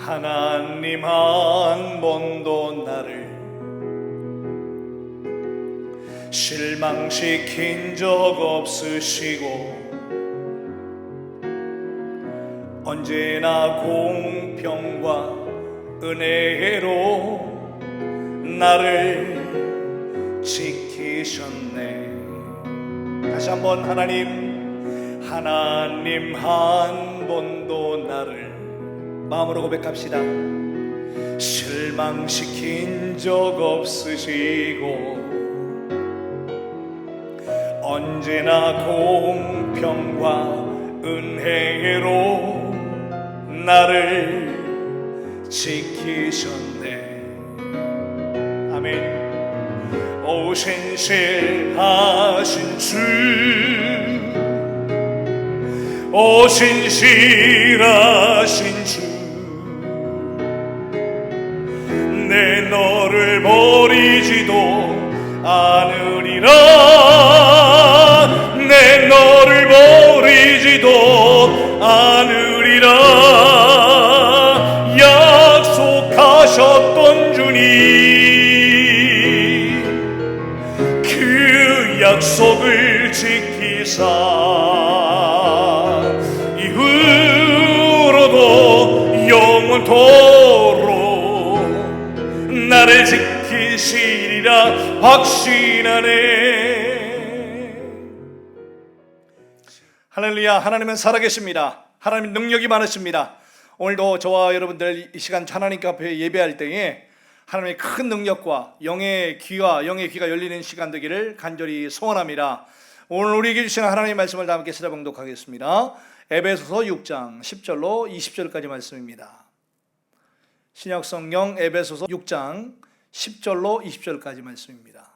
하나님 한 번도 나를 실망시킨 적 없으시고 언제나 공평과 은혜로 나를 지키셨네. 다시 한번 하나님 한 번도 나를 마음으로 고백합시다. 실망시킨 적 없으시고 언제나 공평과 은혜로 나를 지키셨네. 아멘. 오 신실하신 주, 오 신실하신 주, 내 너를 버리지도 않으리라. 내 너를 버리지도 않으리라. 약속하셨던 주님, 그 약속을 지키사 이후로도 영원토록 나를 지키시리라 확신하네. 할렐루야. 하나님은 살아계십니다. 하나님 능력이 많으십니다. 오늘도 저와 여러분들 이 시간 하나님께 앞에 예배할 때에 하나님의 큰 능력과 영의 귀가 열리는 시간 되기를 간절히 소원합니다. 오늘 우리에게 주시는 하나님의 말씀을 다 함께 봉독하겠습니다. 에베소서 6장 10절로 20절까지 말씀입니다. 신약성경 에베소서 6장 10절로 20절까지 말씀입니다.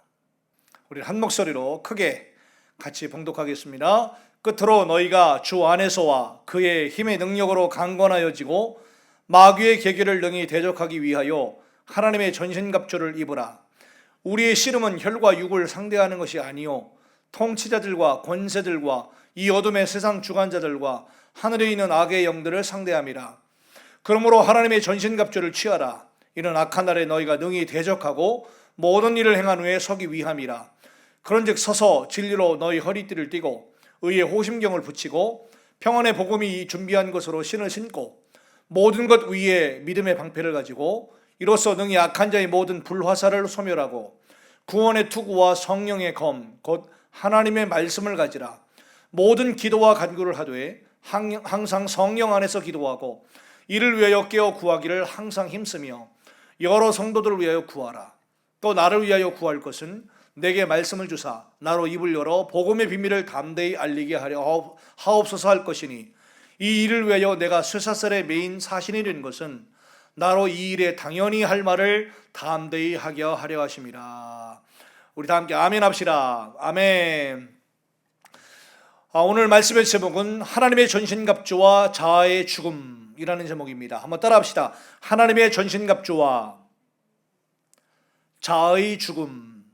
우리 한 목소리로 크게 같이 봉독하겠습니다. 끝으로 너희가 주 안에서와 그의 힘의 능력으로 강건하여지고 마귀의 계계를 능히 대적하기 위하여 하나님의 전신갑주를 입으라. 우리의 씨름은 혈과 육을 상대하는 것이 아니요 통치자들과 권세들과 이 어둠의 세상 주관자들과 하늘에 있는 악의 영들을 상대함이라. 그러므로 하나님의 전신갑주를 취하라. 이는 악한 날에 너희가 능히 대적하고 모든 일을 행한 후에 서기 위함이라. 그런즉 서서 진리로 너희 허리띠를 띠고 의의 호심경을 붙이고 평안의 복음이 준비한 것으로 신을 신고 모든 것 위에 믿음의 방패를 가지고 이로써 능히 악한 자의 모든 불화살을 소멸하고 구원의 투구와 성령의 검 곧 하나님의 말씀을 가지라. 모든 기도와 간구를 하되 항상 성령 안에서 기도하고 이를 위하여 깨어 구하기를 항상 힘쓰며 여러 성도들을 위하여 구하라. 또 나를 위하여 구할 것은 내게 말씀을 주사 나로 입을 열어 복음의 비밀을 담대히 알리게 하려 하옵소서 할 것이니 이 일을 위하여 내가 쇠사슬에 매인 사신이 된 것은 나로 이 일에 당연히 할 말을 담대히 하게 하려 하심이라. 우리 다 함께 아멘 합시다. 아멘. 오늘 말씀의 제목은 하나님의 전신갑주와 자아의 죽음이라는 제목입니다. 한번 따라 합시다. 하나님의 전신갑주와 자아의 죽음.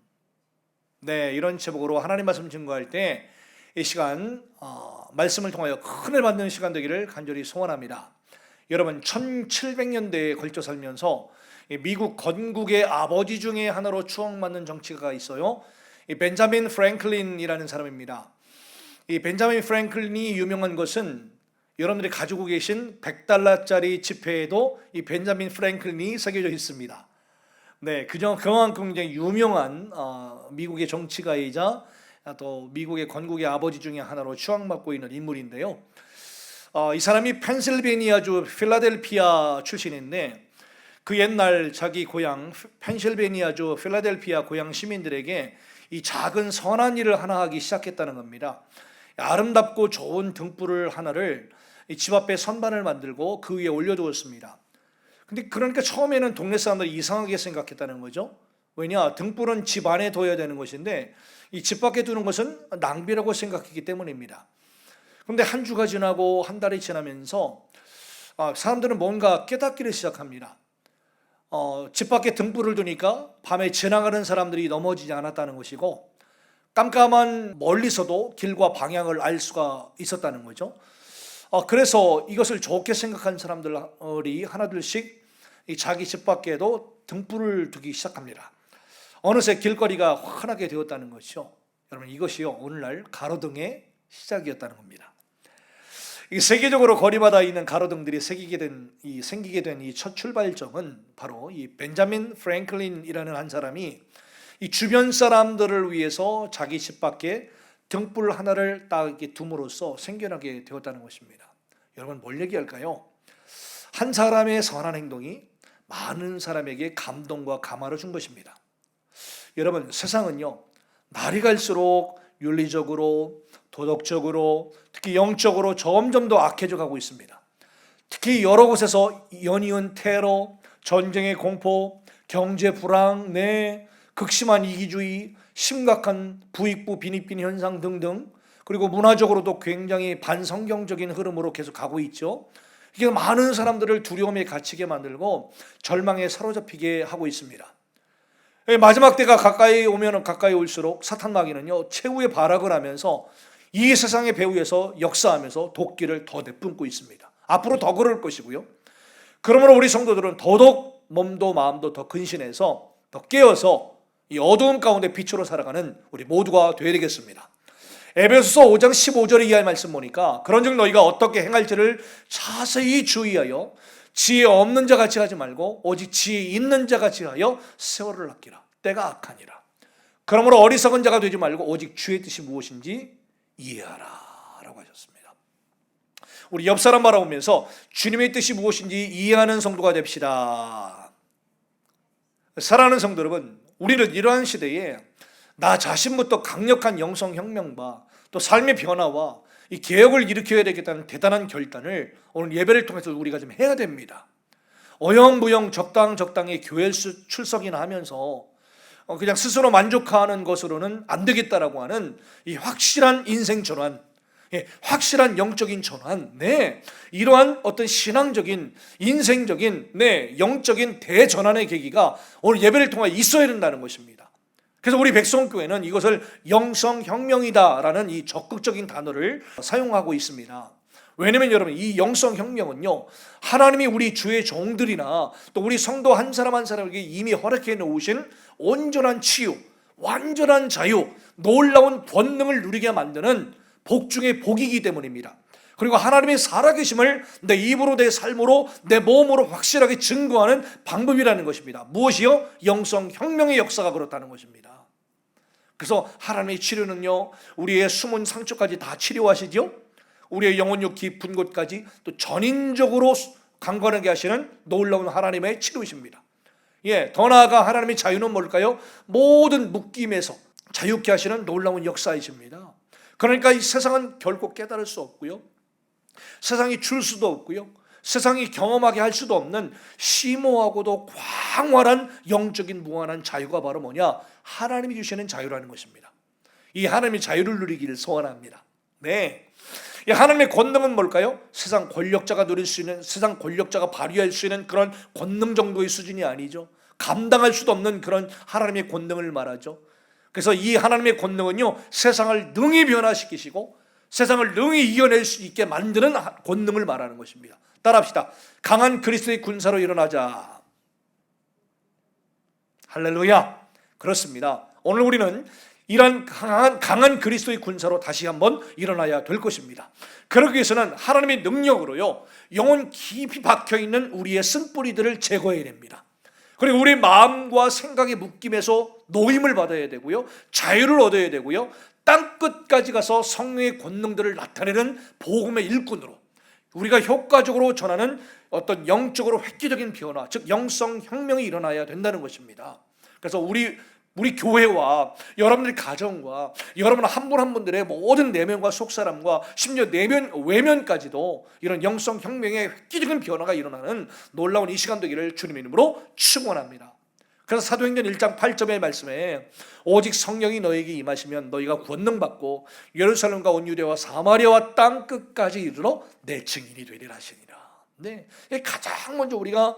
네, 이런 제목으로 하나님 말씀 증거할 때 이 시간 말씀을 통하여 큰 을 받는 시간 되기를 간절히 소원합니다. 여러분 1700년대에 걸쳐 살면서 미국 건국의 아버지 중에 하나로 추앙받는 정치가가 있어요. 이 벤자민 프랭클린이라는 사람입니다. 이 벤자민 프랭클린이 유명한 것은 여러분들이 가지고 계신 $100짜리 지폐에도 이 벤자민 프랭클린이 새겨져 있습니다. 네, 그만큼 굉장히 유명한 미국의 정치가이자 또 미국의 건국의 아버지 중에 하나로 추앙받고 있는 인물인데요. 이 사람이 펜실베니아주 필라델피아 출신인데 그 옛날 자기 고향 펜실베니아주 필라델피아 고향 시민들에게 이 작은 선한 일을 하나 하기 시작했다는 겁니다. 아름답고 좋은 등불을 하나를 집 앞에 선반을 만들고 그 위에 올려두었습니다. 근데 그러니까 처음에는 동네 사람들이 이상하게 생각했다는 거죠. 왜냐? 등불은 집 안에 둬야 되는 것인데 이 집 밖에 두는 것은 낭비라고 생각했기 때문입니다. 그런데 한 주가 지나고 한 달이 지나면서 사람들은 뭔가 깨닫기를 시작합니다. 집 밖에 등불을 두니까 밤에 지나가는 사람들이 넘어지지 않았다는 것이고 깜깜한 멀리서도 길과 방향을 알 수가 있었다는 거죠. 그래서 이것을 좋게 생각한 사람들이 하나둘씩 이 자기 집 밖에도 등불을 두기 시작합니다. 어느새 길거리가 환하게 되었다는 것이죠. 여러분, 이것이요 오늘날 가로등의 시작이었다는 겁니다. 이 세계적으로 거리마다 있는 가로등들이 생기게 된 이 첫 출발점은 바로 이 벤자민 프랭클린이라는 한 사람이 이 주변 사람들을 위해서 자기 집 밖에 등불 하나를 딱 이렇게 둠으로써 생겨나게 되었다는 것입니다. 여러분, 뭘 얘기할까요? 한 사람의 선한 행동이 많은 사람에게 감동과 감화를 준 것입니다. 여러분, 세상은요 날이 갈수록 윤리적으로, 도덕적으로, 특히 영적으로 점점 더 악해져 가고 있습니다. 특히 여러 곳에서 연이은 테러, 전쟁의 공포, 경제 불황, 극심한 이기주의, 심각한 부익부 빈익빈 현상 등등, 그리고 문화적으로도 굉장히 반성경적인 흐름으로 계속 가고 있죠. 이게 많은 사람들을 두려움에 갇히게 만들고 절망에 사로잡히게 하고 있습니다. 마지막 때가 가까이 오면 가까이 올수록 사탄 마귀는요 최후의 발악을 하면서 이 세상의 배후에서 역사하면서 도끼를 더 내뿜고 있습니다. 앞으로 더 그럴 것이고요. 그러므로 우리 성도들은 더더욱 몸도 마음도 더 근신해서 더 깨어서 이 어두움 가운데 빛으로 살아가는 우리 모두가 되어야 되겠습니다. 에베소서 5장 15절의 이하의 말씀 보니까 그런즉 너희가 어떻게 행할지를 자세히 주의하여 지혜 없는 자 같이 하지 말고 오직 지혜 있는 자 같이 하여 세월을 아끼라. 때가 악하니라. 그러므로 어리석은 자가 되지 말고 오직 주의 뜻이 무엇인지 이해하라 라고 하셨습니다. 우리 옆 사람 바라보면서 주님의 뜻이 무엇인지 이해하는 성도가 됩시다. 사랑하는 성도 여러분, 우리는 이러한 시대에 나 자신부터 강력한 영성혁명과 또 삶의 변화와 이 개혁을 일으켜야 되겠다는 대단한 결단을 오늘 예배를 통해서 우리가 좀 해야 됩니다. 어영부영 적당히 교회 출석이나 하면서 그냥 스스로 만족하는 것으로는 안 되겠다라고 하는 이 확실한 인생 전환, 확실한 영적인 전환, 이러한 어떤 신앙적인 인생적인 영적인 대전환의 계기가 오늘 예배를 통해 있어야 된다는 것입니다. 그래서 우리 백성교회는 이것을 영성혁명이다라는 이 적극적인 단어를 사용하고 있습니다. 왜냐면 여러분, 이 영성혁명은요 하나님이 우리 주의 종들이나 또 우리 성도 한 사람 한 사람에게 이미 허락해 놓으신 온전한 치유, 완전한 자유, 놀라운 권능을 누리게 만드는 복 중의 복이기 때문입니다. 그리고 하나님의 살아계심을 내 입으로, 내 삶으로, 내 몸으로 확실하게 증거하는 방법이라는 것입니다. 무엇이요? 영성혁명의 역사가 그렇다는 것입니다. 그래서 하나님의 치료는요 우리의 숨은 상처까지 다 치료하시죠. 우리의 영혼력 깊은 곳까지 또 전인적으로 강건하게 하시는 놀라운 하나님의 치료이십니다. 더 나아가 하나님의 자유는 뭘까요? 모든 묶임에서 자유케 하시는 놀라운 역사이십니다. 그러니까 이 세상은 결코 깨달을 수 없고요, 세상이 줄 수도 없고요, 세상이 경험하게 할 수도 없는 심오하고도 광활한 영적인 무한한 자유가 바로 뭐냐? 하나님이 주시는 자유라는 것입니다. 이 하나님의 자유를 누리기를 소원합니다. 이 하나님의 권능은 뭘까요? 세상 권력자가 누릴 수 있는, 세상 권력자가 발휘할 수 있는 그런 권능 정도의 수준이 아니죠. 감당할 수도 없는 그런 하나님의 권능을 말하죠. 그래서 이 하나님의 권능은요 세상을 능히 변화시키시고 세상을 능히 이겨낼 수 있게 만드는 권능을 말하는 것입니다. 따라합시다. 강한 그리스도의 군사로 일어나자. 할렐루야. 그렇습니다. 오늘 우리는 이런 강한 그리스도의 군사로 다시 한번 일어나야 될 것입니다. 그러기 위해서는 하나님의 능력으로요 영혼 깊이 박혀있는 우리의 쓴뿌리들을 제거해야 됩니다. 그리고 우리 마음과 생각의 묶임에서 노임을 받아야 되고요, 자유를 얻어야 되고요, 땅끝까지 가서 성령의 권능들을 나타내는 복음의 일꾼으로 우리가 효과적으로 전하는 어떤 영적으로 획기적인 변화, 즉 영성혁명이 일어나야 된다는 것입니다. 그래서 우리 교회와 여러분들의 가정과 여러분 한 분 한 분들의 모든 내면과 속사람과 심지어 내면 외면까지도 이런 영성혁명의 획기적인 변화가 일어나는 놀라운 이 시간 되기를 주님의 이름으로 축원합니다. 그래서 사도행전 1장 8절의 말씀에 오직 성령이 너에게 임하시면 너희가 권능 받고 예루살렘과 온 유대와 사마리아와 땅 끝까지 이르러 내 증인이 되리라 하시니라. 가장 먼저 우리가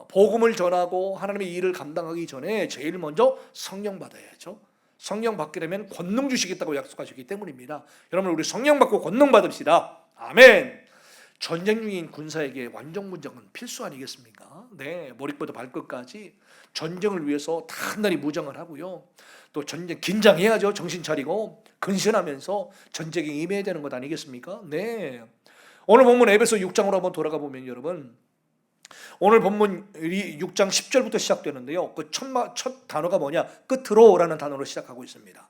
복음을 전하고 하나님의 일을 감당하기 전에 제일 먼저 성령 받아야죠. 성령 받게 되면 권능 주시겠다고 약속하셨기 때문입니다. 여러분, 우리 성령 받고 권능 받읍시다. 아멘. 전쟁 중인 군사에게 완전무장은 필수 아니겠습니까? 네, 머리부터 발끝까지 전쟁을 위해서 단단히 무장을 하고요. 또 전쟁 긴장해야죠. 정신 차리고 근신하면서 전쟁에 임해야 되는 것 아니겠습니까? 네. 오늘 본문 에베소 6장으로 한번 돌아가 보면 여러분, 오늘 본문 6장 10절부터 시작되는데요. 그 첫 단어가 뭐냐? 끝으로라는 단어로 시작하고 있습니다.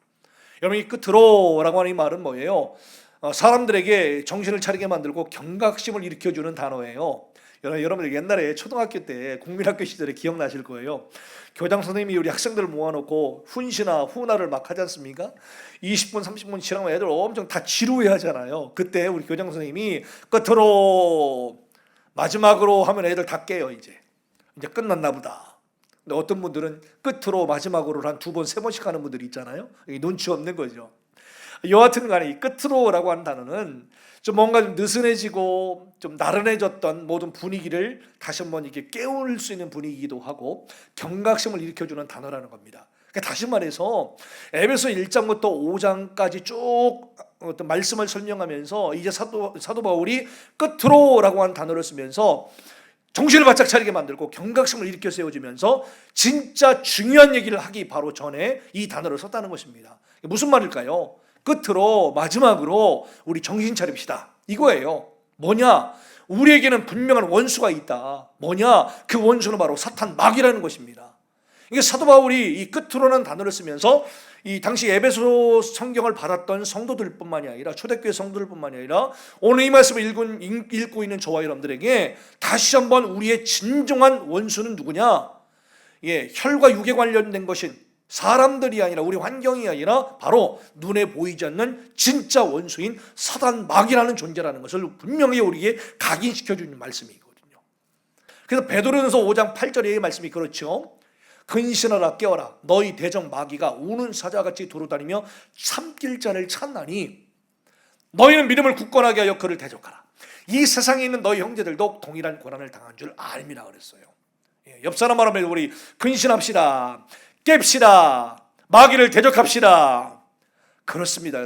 여러분, 이 끝으로라고 하는 이 말은 뭐예요? 사람들에게 정신을 차리게 만들고 경각심을 일으켜주는 단어예요. 여러분들 옛날에 초등학교 때 국민학교 시절에 기억나실 거예요. 교장 선생님이 우리 학생들을 모아놓고 훈시나 후나를 막 하지 않습니까? 20분 30분 지나면 애들 엄청 다 지루해 하잖아요. 그때 우리 교장 선생님이 끝으로 마지막으로 하면 애들 다 깨요. 이제 끝났나 보다. 근데 어떤 분들은 끝으로 마지막으로 한 2번 3번씩 하는 분들이 있잖아요. 눈치 없는 거죠. 여하튼 간에 이 끝으로라고 하는 단어는 좀 뭔가 좀 느슨해지고 좀 나른해졌던 모든 분위기를 다시 한번 이렇게 깨울 수 있는 분위기이기도 하고 경각심을 일으켜주는 단어라는 겁니다. 그러니까 다시 말해서 에베소 1장부터 5장까지 쭉 어떤 말씀을 설명하면서 이제 사도 바울이 끝으로라고 하는 단어를 쓰면서 정신을 바짝 차리게 만들고 경각심을 일으켜 세워주면서 진짜 중요한 얘기를 하기 바로 전에 이 단어를 썼다는 것입니다. 무슨 말일까요? 끝으로 마지막으로 우리 정신 차립시다. 이거예요. 뭐냐? 우리에게는 분명한 원수가 있다. 뭐냐? 그 원수는 바로 사탄 마귀라는 것입니다. 이게 사도 바울이 이 끝으로라는 단어를 쓰면서 이 당시 에베소 성경을 받았던 성도들뿐만이 아니라 초대교회 성도들뿐만이 아니라 오늘 이 말씀을 읽고 있는 저와 여러분들에게 다시 한번 우리의 진정한 원수는 누구냐? 혈과 육에 관련된 것인 사람들이 아니라 우리 환경이 아니라 바로 눈에 보이지 않는 진짜 원수인 사단 마귀라는 존재라는 것을 분명히 우리에게 각인시켜주는 말씀이거든요. 그래서 베드로전서 5장 8절의 말씀이 그렇죠. 근신하라 깨어라 너희 대적 마귀가 우는 사자같이 돌아다니며 삼킬 자를 찾나니 너희는 믿음을 굳건하게 하여 그를 대적하라. 이 세상에 있는 너희 형제들도 동일한 고난을 당한 줄 알미라 그랬어요. 옆 사람 말하면 우리 근신합시다. 깹시다. 마귀를 대적합시다. 그렇습니다,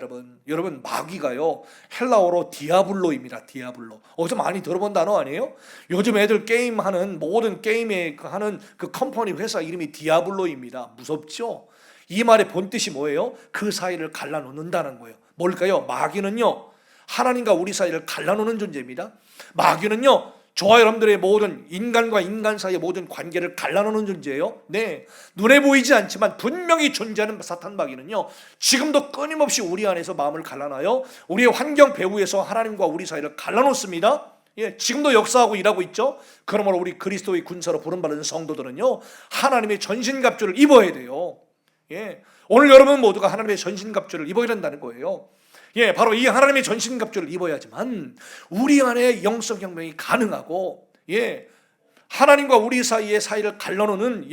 여러분 마귀가요 헬라어로 디아블로입니다. 디아블로. 어디서 많이 들어본 단어 아니에요? 요즘 애들 게임하는 모든 게임에 하는 그 컴퍼니 회사 이름이 디아블로입니다. 무섭죠? 이 말의 본뜻이 뭐예요? 그 사이를 갈라놓는다는 거예요. 뭘까요? 마귀는요 하나님과 우리 사이를 갈라놓는 존재입니다. 마귀는요 저와 여러분들의 모든 인간과 인간 사이의 모든 관계를 갈라놓는 존재예요. 네, 눈에 보이지 않지만 분명히 존재하는 사탄 마귀는요 지금도 끊임없이 우리 안에서 마음을 갈라놔요. 우리의 환경 배후에서 하나님과 우리 사이를 갈라놓습니다. 지금도 역사하고 일하고 있죠. 그러므로 우리 그리스도의 군사로 부름받은 성도들은요 하나님의 전신갑주를 입어야 돼요. 오늘 여러분 모두가 하나님의 전신갑주를 입어야 된다는 거예요. 바로 이 하나님의 전신갑주를 입어야지만 우리 안에 영적 혁명이 가능하고 하나님과 우리 사이의 사이를 갈라놓는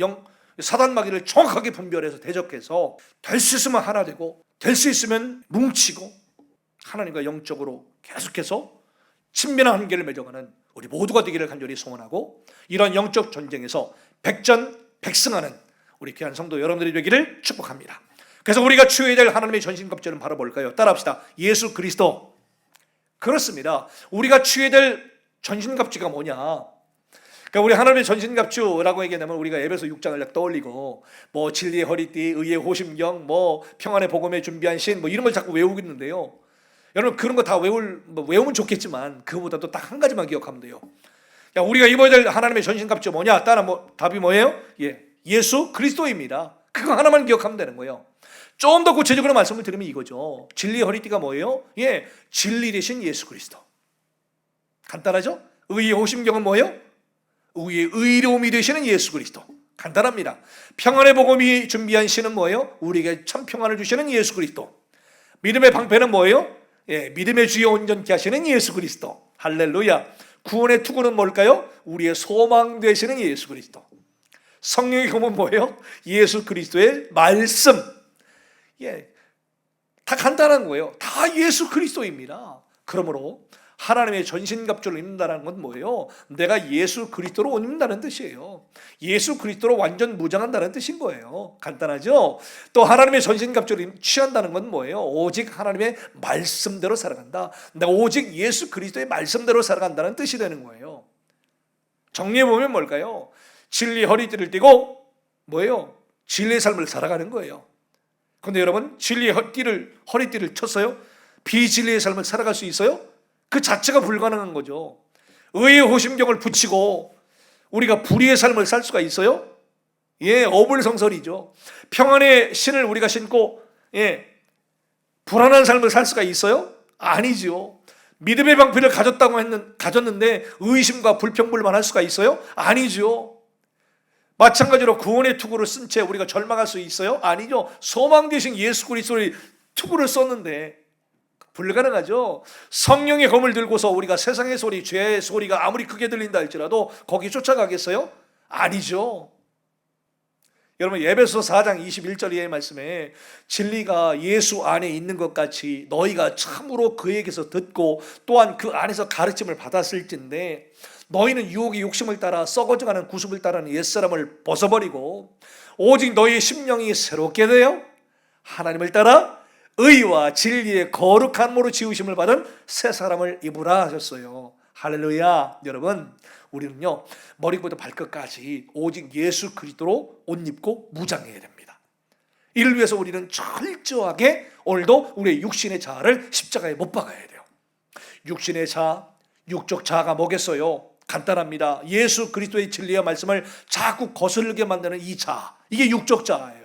사단 마귀를 정확하게 분별해서 대적해서 될 수 있으면 하나 되고 될 수 있으면 뭉치고 하나님과 영적으로 계속해서 친밀한 관계를 맺어가는 우리 모두가 되기를 간절히 소원하고 이런 영적 전쟁에서 백전백승하는 우리 귀한 성도 여러분들이 되기를 축복합니다. 그래서 우리가 취해야 될 하나님의 전신갑주는 바로 뭘까요? 따라합시다. 예수 그리스도. 그렇습니다. 우리가 취해야 될 전신갑주가 뭐냐? 그러니까 우리 하나님의 전신갑주라고 얘기하면 우리가 에베소 6장을 떠올리고 뭐 진리의 허리띠, 의의 호심경, 뭐 평안의 복음에 준비한 신, 뭐 이런 걸 자꾸 외우고 있는데요. 여러분 그런 거 다 외우면 좋겠지만 그거보다도 딱 한 가지만 기억하면 돼요. 우리가 입어야 될 하나님의 전신갑주 뭐냐? 답이 뭐예요? 예수 그리스도입니다. 그거 하나만 기억하면 되는 거예요. 좀 더 구체적으로 말씀을 드리면 이거죠. 진리의 허리띠가 뭐예요? 진리 대신 예수 그리스도. 간단하죠? 의의 호심경은 뭐예요? 의의 의로움이 되시는 예수 그리스도. 간단합니다. 평안의 복음이 준비한 신은 뭐예요? 우리에게 참 평안을 주시는 예수 그리스도. 믿음의 방패는 뭐예요? 믿음의 주여 온전케 하시는 예수 그리스도. 할렐루야. 구원의 투구는 뭘까요? 우리의 소망 되시는 예수 그리스도. 성령의 검은 뭐예요? 예수 그리스도의 말씀. 다 간단한 거예요. 다 예수 그리스도입니다. 그러므로 하나님의 전신갑주를 입는다는 건 뭐예요? 내가 예수 그리스도로 옷 입는다는 뜻이에요. 예수 그리스도로 완전 무장한다는 뜻인 거예요. 간단하죠? 또 하나님의 전신갑주를 취한다는 건 뭐예요? 오직 하나님의 말씀대로 살아간다. 내가 오직 예수 그리스도의 말씀대로 살아간다는 뜻이 되는 거예요. 정리해보면 뭘까요? 진리 허리띠를 띠고 뭐예요? 진리의 삶을 살아가는 거예요. 그런데 여러분, 진리의 허리띠를 쳤어요? 비진리의 삶을 살아갈 수 있어요? 그 자체가 불가능한 거죠. 의의 호심경을 붙이고 우리가 불의의 삶을 살 수가 있어요? 예, 어불성설이죠. 평안의 신을 우리가 신고 불안한 삶을 살 수가 있어요? 아니죠. 믿음의 방패를 가졌는데 의심과 불평불만 할 수가 있어요? 아니죠. 마찬가지로 구원의 투구를 쓴 채 우리가 절망할 수 있어요? 아니죠. 소망 대신 예수 그리스도의 투구를 썼는데 불가능하죠. 성령의 검을 들고서 우리가 세상의 소리, 죄의 소리가 아무리 크게 들린다 할지라도 거기 쫓아가겠어요? 아니죠. 여러분, 에베소서 4장 21절 말씀에 진리가 예수 안에 있는 것 같이 너희가 참으로 그에게서 듣고 또한 그 안에서 가르침을 받았을진데 너희는 유혹의 욕심을 따라 썩어져가는 구습을 따르는 옛사람을 벗어버리고 오직 너희의 심령이 새롭게 되어 하나님을 따라 의와 진리의 거룩한 모로 지으심을 받은 새 사람을 입으라 하셨어요. 할렐루야. 여러분, 우리는요 머리부터 발끝까지 오직 예수 그리스도로 옷 입고 무장해야 됩니다. 이를 위해서 우리는 철저하게 오늘도 우리의 육신의 자아를 십자가에 못 박아야 돼요. 육신의 자아, 육적 자아가 뭐겠어요? 간단합니다. 예수 그리스도의 진리와 말씀을 자꾸 거슬게 만드는 이 자아, 이게 육적 자아예요.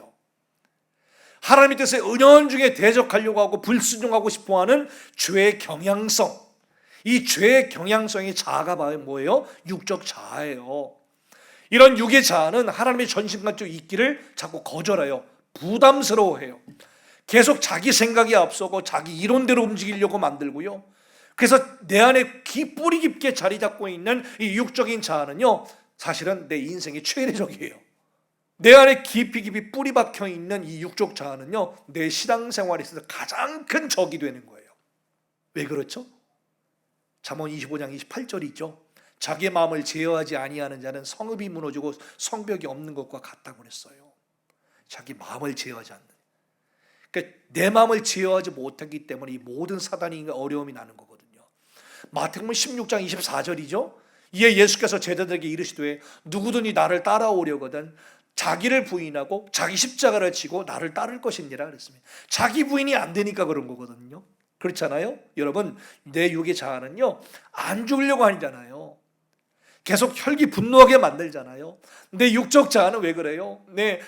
하나님의 뜻에 은연중에 대적하려고 하고 불순종하고 싶어하는 죄의 경향성, 이 죄의 경향성의 자아가 뭐예요? 육적 자아예요. 이런 육의 자아는 하나님의 전신갑주 있기를 자꾸 거절해요. 부담스러워해요. 계속 자기 생각이 앞서고 자기 이론대로 움직이려고 만들고요. 그래서 내 안에 뿌리 깊게 자리 잡고 있는 이 육적인 자아는요 사실은 내 인생의 최대적이에요. 내 안에 깊이 뿌리 박혀 있는 이 육적 자아는요 내 신앙생활에 있어서 가장 큰 적이 되는 거예요. 왜 그렇죠? 잠언 25장 28절이 있죠. 자기의 마음을 제어하지 아니하는 자는 성읍이 무너지고 성벽이 없는 것과 같다고 그랬어요. 자기 마음을 제어하지 않는, 그러니까 내 마음을 제어하지 못하기 때문에 이 모든 사단이 어려움이 나는 거거든요. 마태복음 16장 24절이죠. 이에 예수께서 제자들에게 이르시되 누구든지 나를 따라오려거든 자기를 부인하고 자기 십자가를 지고 나를 따를 것이니라 그랬습니다. 자기 부인이 안 되니까 그런 거거든요. 그렇잖아요. 여러분, 내 육의 자아는요 안 죽으려고 하잖아요. 계속 혈기 분노하게 만들잖아요. 내 육적 자아는 왜 그래요?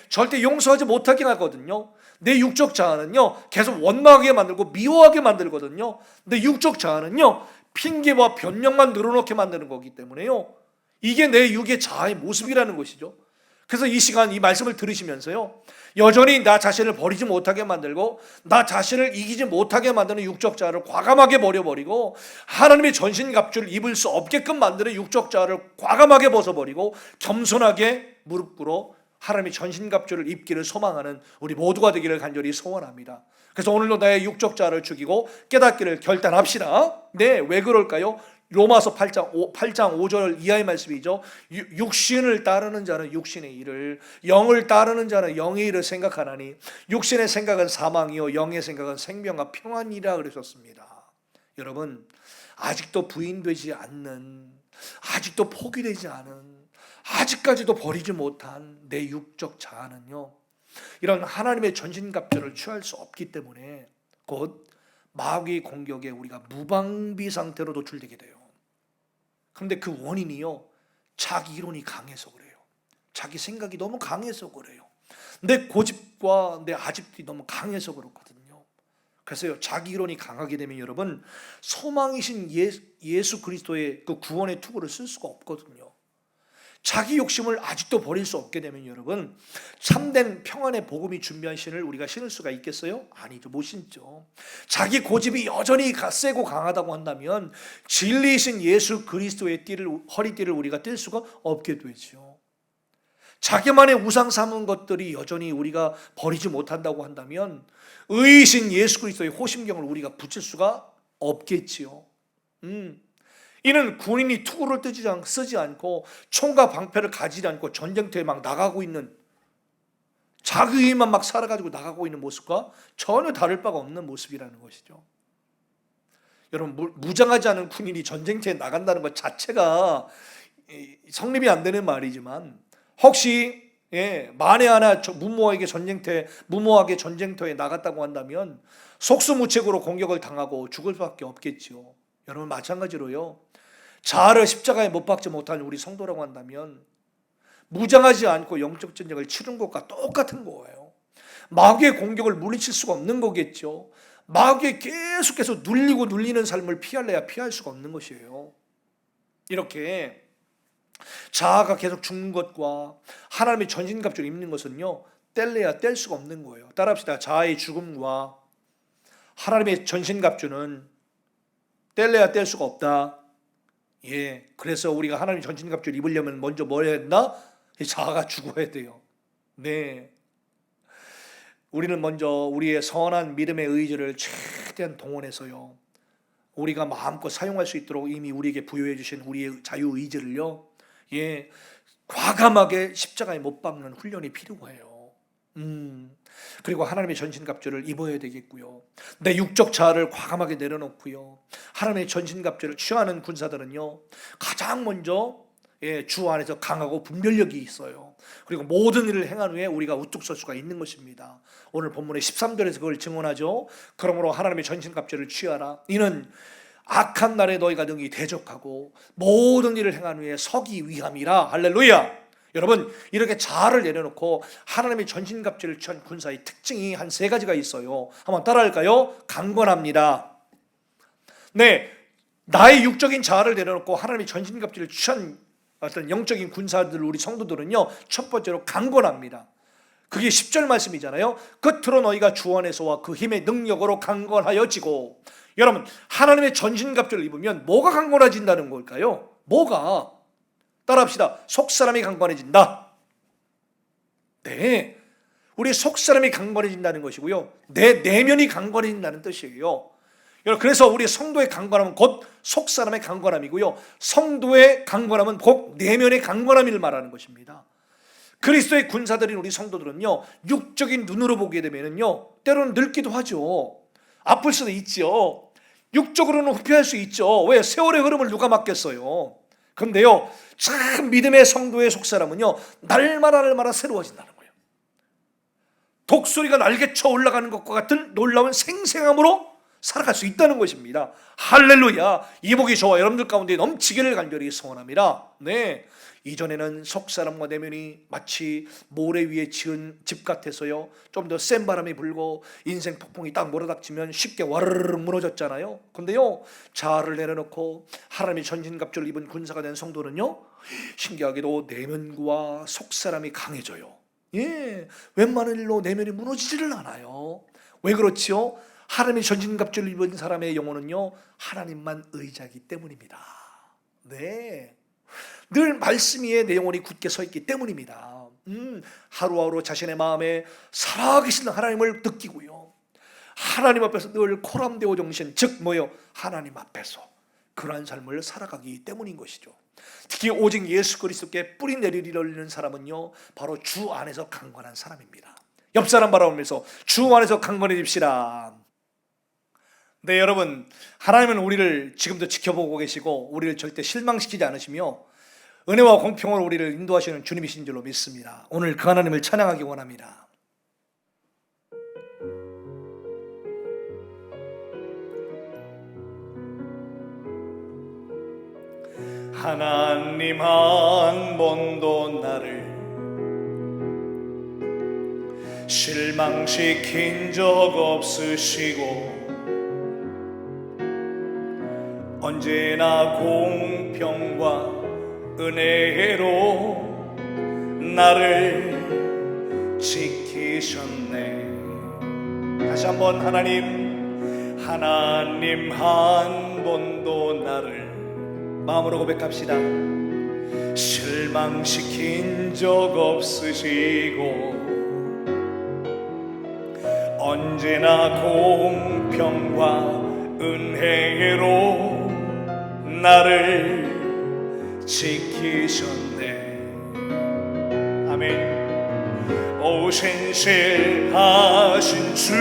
절대 용서하지 못하게 하거든요. 내 육적 자아는요 계속 원망하게 만들고 미워하게 만들거든요. 내 육적 자아는요 핑계와 변명만 늘어놓게 만드는 거기 때문에요 이게 내 육의 자아의 모습이라는 것이죠. 그래서 이 시간 이 말씀을 들으시면서요 여전히 나 자신을 버리지 못하게 만들고 나 자신을 이기지 못하게 만드는 육적 자아를 과감하게 버려버리고 하나님의 전신갑주를 입을 수 없게끔 만드는 육적 자아를 과감하게 벗어버리고 겸손하게 무릎 꿇어 하나님의 전신갑주를 입기를 소망하는 우리 모두가 되기를 간절히 소원합니다. 그래서 오늘도 나의 육적 자아를 죽이고 깨닫기를 결단합시다. 왜 그럴까요? 로마서 8장 5절 이하의 말씀이죠. 육신을 따르는 자는 육신의 일을, 영을 따르는 자는 영의 일을 생각하나니 육신의 생각은 사망이요 영의 생각은 생명과 평안이라 그러셨습니다. 여러분, 아직도 부인되지 않는, 아직도 포기되지 않은, 아직까지도 버리지 못한 내 육적 자아는요 이런 하나님의 전신갑주를 취할 수 없기 때문에 곧 마귀의 공격에 우리가 무방비 상태로 노출되게 돼요. 그런데 그 원인이요 자기 이론이 강해서 그래요. 자기 생각이 너무 강해서 그래요. 내 고집과 내 아집이 너무 강해서 그렇거든요. 그래서요 자기 이론이 강하게 되면 여러분 소망이신 예수 그리스도의 그 구원의 투구를 쓸 수가 없거든요. 자기 욕심을 아직도 버릴 수 없게 되면 여러분 참된 평안의 복음이 준비한 신을 우리가 신을 수가 있겠어요? 아니죠. 못 신죠. 자기 고집이 여전히 세고 강하다고 한다면 진리이신 예수 그리스도의 허리띠를 우리가 뗄 수가 없게 되죠. 자기만의 우상 삼은 것들이 여전히 우리가 버리지 못한다고 한다면 의이신 예수 그리스도의 호심경을 우리가 붙일 수가 없겠지요. 이는 군인이 투구를 쓰지 않고 총과 방패를 가지지 않고 전쟁터에 막 나가고 있는, 자기만 막 살아가지고 나가고 있는 모습과 전혀 다를 바가 없는 모습이라는 것이죠. 여러분, 무장하지 않은 군인이 전쟁터에 나간다는 것 자체가 성립이 안 되는 말이지만, 혹시 만에 하나 무모하게 전쟁터에 나갔다고 한다면 속수무책으로 공격을 당하고 죽을 수밖에 없겠지요. 여러분, 마찬가지로요, 자아를 십자가에 못 박지 못한 우리 성도라고 한다면 무장하지 않고 영적 전쟁을 치른 것과 똑같은 거예요. 마귀의 공격을 물리칠 수가 없는 거겠죠. 마귀에 계속해서 눌리는 삶을 피할래야 피할 수가 없는 것이에요. 이렇게 자아가 계속 죽는 것과 하나님의 전신갑주를 입는 것은요, 뗄래야 뗄 수가 없는 거예요. 따라합시다. 자아의 죽음과 하나님의 전신갑주는 뗄래야 뗄 수가 없다. 그래서 우리가 하나님의 전신갑주를 입으려면 먼저 뭘 해야 된다? 자아가 죽어야 돼요. 네. 우리는 먼저 우리의 선한 믿음의 의지를 최대한 동원해서요, 우리가 마음껏 사용할 수 있도록 이미 우리에게 부여해 주신 우리의 자유의지를요, 과감하게 십자가에 못 박는 훈련이 필요해요. 그리고 하나님의 전신갑주를 입어야 되겠고요. 내 육적 자아를 과감하게 내려놓고요, 하나님의 전신갑주를 취하는 군사들은요, 가장 먼저 주 안에서 강하고 분별력이 있어요. 그리고 모든 일을 행한 후에 우리가 우뚝 설 수가 있는 것입니다. 오늘 본문의 13절에서 그걸 증언하죠. 그러므로 하나님의 전신갑주를 취하라. 이는 악한 날에 너희가 능히 대적하고 모든 일을 행한 후에 서기 위함이라. 할렐루야. 여러분, 이렇게 자아를 내려놓고 하나님의 전신갑주를 취한 군사의 특징이 한 3가지가 있어요. 한번 따라할까요? 강건합니다. 네, 나의 육적인 자아를 내려놓고 하나님의 전신갑주를 취한 어떤 영적인 군사들, 우리 성도들은요, 첫 번째로 강건합니다. 그게 10절 말씀이잖아요. 끝으로 너희가 주 안에서와 그 힘의 능력으로 강건하여지고. 여러분, 하나님의 전신갑주를 입으면 뭐가 강건해진다는 걸까요? 뭐가? 따라합시다. 속사람이 강건해진다. 네, 우리 속사람이 강건해진다는 것이고요, 내 내면이 강건해진다는 뜻이에요. 그래서 우리 성도의 강건함은 곧 속사람의 강건함이고요, 성도의 강건함은 곧 내면의 강건함을 말하는 것입니다. 그리스도의 군사들인 우리 성도들은요, 육적인 눈으로 보게 되면요, 때로는 늙기도 하죠. 아플 수도 있죠. 육적으로는 후퇴할 수 있죠. 왜? 세월의 흐름을 누가 막겠어요. 그런데요, 참 믿음의 성도의 속사람은요, 날마다 새로워진다는 거예요. 독수리가 날개쳐 올라가는 것과 같은 놀라운 생생함으로 살아갈 수 있다는 것입니다. 할렐루야. 이 복이 저와 여러분들 가운데 넘치기를 간절히 소원합니다. 네, 이전에는 속사람과 내면이 마치 모래 위에 지은 집 같아서요, 좀 더 센 바람이 불고 인생 폭풍이 딱 몰아닥치면 쉽게 와르르 무너졌잖아요. 근데요, 자아를 내려놓고 하나님의 전신갑주를 입은 군사가 된 성도는요, 신기하게도 내면과 속사람이 강해져요. 웬만한 일로 내면이 무너지지를 않아요. 왜 그렇지요? 하나님의 전신갑주를 입은 사람의 영혼은요, 하나님만 의지하기 때문입니다. 네, 늘 말씀 위에 내 영혼이 굳게 서 있기 때문입니다. 하루하루 자신의 마음에 살아계신 하나님을 느끼고요, 하나님 앞에서 늘 코람데오 정신, 즉 뭐요? 하나님 앞에서 그러한 삶을 살아가기 때문인 것이죠. 특히 오직 예수 그리스도께 뿌리 내리려는 사람은요, 바로 주 안에서 강건한 사람입니다. 옆 사람 바라보면서 주 안에서 강건해집시다. 네, 여러분, 하나님은 우리를 지금도 지켜보고 계시고 우리를 절대 실망시키지 않으시며 은혜와 공평으로 우리를 인도하시는 주님이신 줄로 믿습니다. 오늘 그 하나님을 찬양하기 원합니다. 하나님 한 번도 나를 실망시킨 적 없으시고 언제나 공평과 은혜로 나를 지키셨네. 다시 한번 하나님 한 번도 나를 마음으로 고백합시다. 실망시킨 적 없으시고 언제나 공평과 은혜로 나를 지키셨네. 아멘. 오 신실하신 주,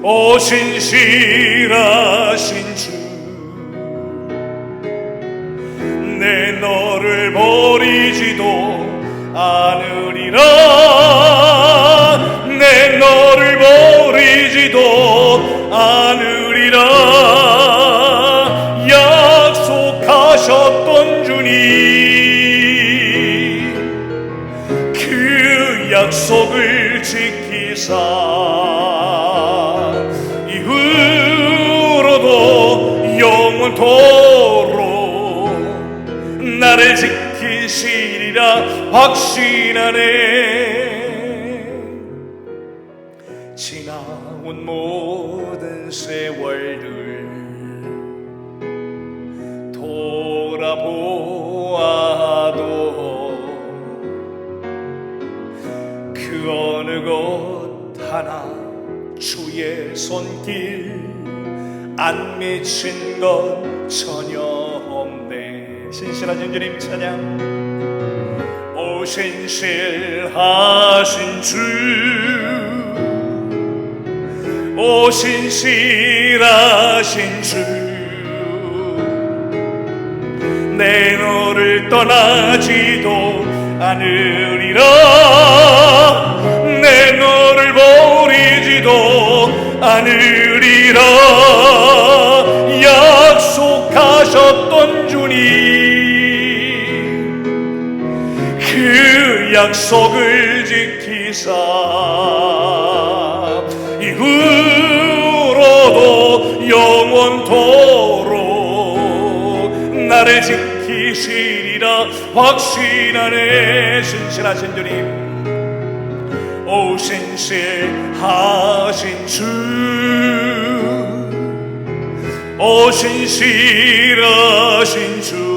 오 신실하신 주, 내 너를 버리지도 않으리라. 내 너를 버리지도 않으리라. 약속하셨던 주님, 그 약속을 지키사 이후로도 영원토록 나를 지키시리라 확신하네. 지나온 모든 세월들 돌아보아도 그 어느 것 하나 주의 손길 안 미친 것 전혀 없네. 신실하신 주님 찬양. 오 신실하신 주, 오 신실하신 주, 내 너를 떠나지도 않으리라. 내 너를 버리지도 않으리라. 약속하셨던 주님, 그 약속을 지키사 이후로도 영원토록 나를 지키시리라 확신하네. 신실하신 주님, 오 신실하신 주, 오 신실하신 주,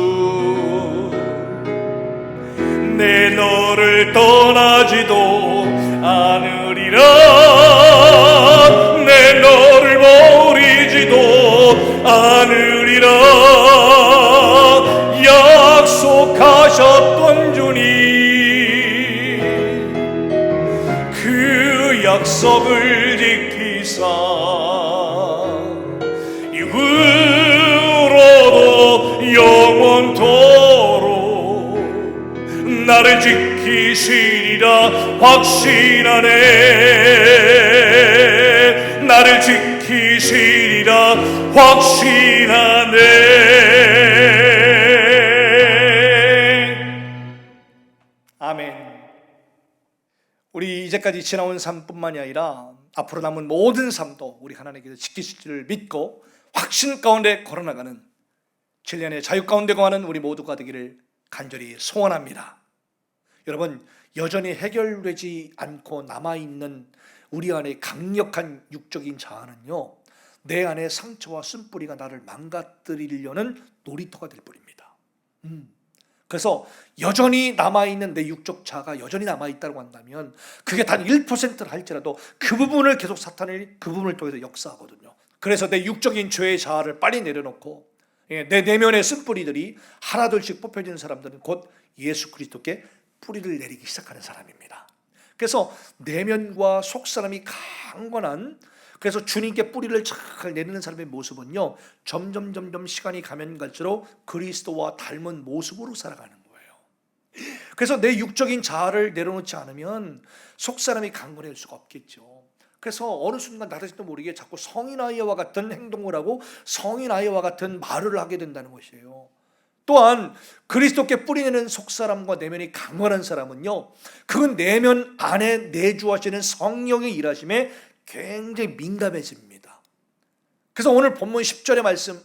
내 너를 떠나지도 않으리라. 내 너를 버리지도 않으리라. 약속하셨던 주님, 그 약속을 지키사 이후로도 영원토록 나를 지키시리라 확신하네. 나를 지키시리라 확신하네. 아멘. 우리 이제까지 지나온 삶뿐만이 아니라 앞으로 남은 모든 삶도 우리 하나님께서 지키실 줄 믿고 확신 가운데 걸어나가는 7년의 자유 가운데 거하는 우리 모두가 되기를 간절히 소원합니다. 여러분, 여전히 해결되지 않고 남아있는 우리 안에 강력한 육적인 자아는요, 내 안에 상처와 쓴뿌리가 나를 망가뜨리려는 놀이터가 될 뿐입니다. 그래서 여전히 남아있는 내 육적 자아가 여전히 남아있다고 한다면 그게 단 1%를 할지라도 그 부분을 계속 사탄이 그 부분을 통해서 역사하거든요. 그래서 내 육적인 죄의 자아를 빨리 내려놓고 내 내면의 쓴뿌리들이 하나둘씩 뽑혀지는 사람들은 곧 예수 그리스도께 뿌리를 내리기 시작하는 사람입니다. 그래서 내면과 속사람이 강건한, 그래서 주님께 뿌리를 잘 내리는 사람의 모습은요, 점점 시간이 가면 갈수록 그리스도와 닮은 모습으로 살아가는 거예요. 그래서 내 육적인 자아를 내려놓지 않으면 속사람이 강건해질 수가 없겠죠. 그래서 어느 순간 나도 모르게 자꾸 성인 아이와 같은 행동을 하고 성인 아이와 같은 말을 하게 된다는 것이에요. 또한 그리스도께 뿌리내는 속사람과 내면이 강건한 사람은요, 그건 내면 안에 내주하시는 성령의 일하심에 굉장히 민감해집니다. 그래서 오늘 본문 10절의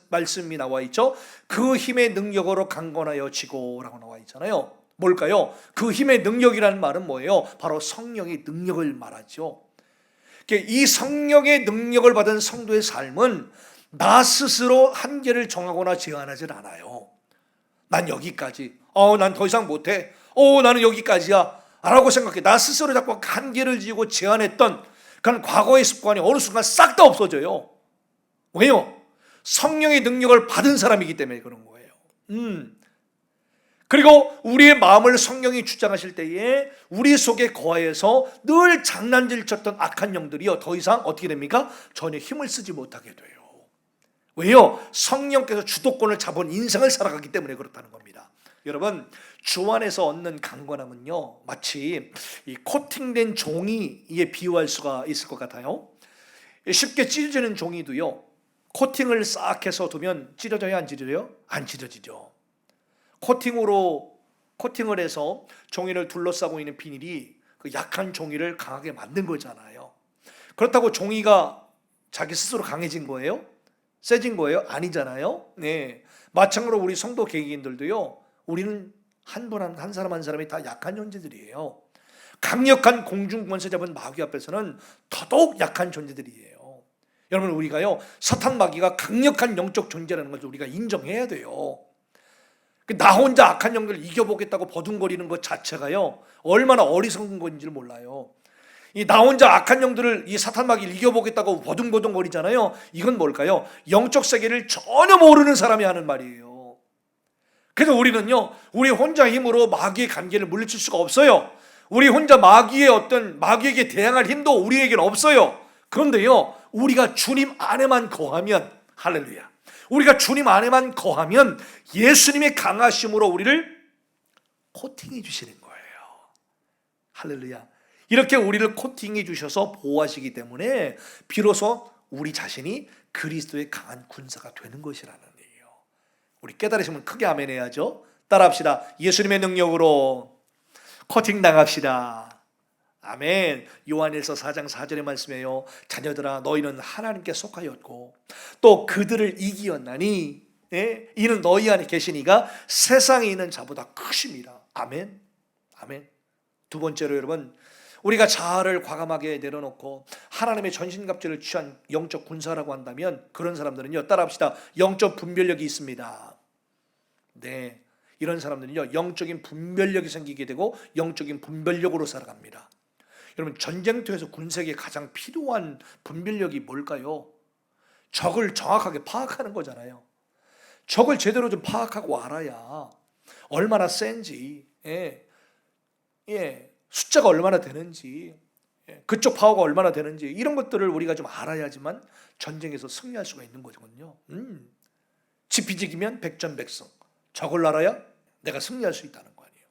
말씀이 나와 있죠. 그 힘의 능력으로 강건하여 지고라고 나와 있잖아요. 뭘까요? 그 힘의 능력이라는 말은 뭐예요? 바로 성령의 능력을 말하죠. 이 성령의 능력을 받은 성도의 삶은 나 스스로 한계를 정하거나 제한하지 않아요. 난 여기까지, 난 더 이상 못해, 나는 여기까지야 라고 생각해. 나 스스로 자꾸 한계를 지고 제한했던 그런 과거의 습관이 어느 순간 싹 다 없어져요. 왜요? 성령의 능력을 받은 사람이기 때문에 그런 거예요. 그리고 우리의 마음을 성령이 주장하실 때에 우리 속에 거하여서 늘 장난질 쳤던 악한 영들이요, 더 이상 어떻게 됩니까? 전혀 힘을 쓰지 못하게 돼요. 왜요? 성령께서 주도권을 잡은 인생을 살아가기 때문에 그렇다는 겁니다. 여러분, 주 안에서 얻는 강건함은요, 마치 이 코팅된 종이에 비유할 수가 있을 것 같아요. 쉽게 찢어지는 종이도요, 코팅을 싹 해서 두면 찢어져요, 안 찢어져요? 안 찢어지죠. 코팅을 해서 종이를 둘러싸고 있는 비닐이 그 약한 종이를 강하게 만든 거잖아요. 그렇다고 종이가 자기 스스로 강해진 거예요? 세진 거예요? 아니잖아요. 네. 마찬가지로 우리 성도 개개인들도요, 우리는 한 사람 한 사람이 다 약한 존재들이에요. 강력한 공중권세 잡은 마귀 앞에서는 더더욱 약한 존재들이에요. 여러분, 우리가요, 사탄 마귀가 강력한 영적 존재라는 것을 우리가 인정해야 돼요. 나 혼자 악한 영들을 이겨보겠다고 버둥거리는 것 자체가요, 얼마나 어리석은 건지 몰라요. 이 나 혼자 악한 영들을, 이 사탄 마귀를 이겨보겠다고 버둥버둥거리잖아요. 이건 뭘까요? 영적 세계를 전혀 모르는 사람이 하는 말이에요. 그래서 우리는요, 우리 혼자 힘으로 마귀의 관계를 물리칠 수가 없어요. 우리 혼자 마귀에게 대항할 힘도 우리에게는 없어요. 그런데요, 우리가 주님 안에만 거하면, 할렐루야, 우리가 주님 안에만 거하면 예수님의 강하심으로 우리를 코팅해 주시는 거예요. 할렐루야. 이렇게 우리를 코팅해 주셔서 보호하시기 때문에 비로소 우리 자신이 그리스도의 강한 군사가 되는 것이라는 얘기예요. 우리 깨달으시면 크게 아멘 해야죠. 따라합시다. 예수님의 능력으로 코팅 당합시다. 아멘. 요한일서 4장 4절의 말씀이에요. 자녀들아, 너희는 하나님께 속하였고 또 그들을 이기었나니, 이는 너희 안에 계시니가 세상에 있는 자보다 크심이라. 아멘. 아멘. 두 번째로 여러분, 우리가 자아를 과감하게 내려놓고 하나님의 전신갑주를 취한 영적 군사라고 한다면, 그런 사람들은요, 따라합시다, 영적 분별력이 있습니다. 네, 이런 사람들은요, 영적인 분별력이 생기게 되고 영적인 분별력으로 살아갑니다. 여러분, 전쟁터에서 군사에게 가장 필요한 분별력이 뭘까요? 적을 정확하게 파악하는 거잖아요. 적을 제대로 좀 파악하고 알아야 얼마나 센지, 숫자가 얼마나 되는지, 그쪽 파워가 얼마나 되는지, 이런 것들을 우리가 좀 알아야지만 전쟁에서 승리할 수가 있는 거거든요. 지피지기면 백전백승. 적을 알아야 내가 승리할 수 있다는 거 아니에요.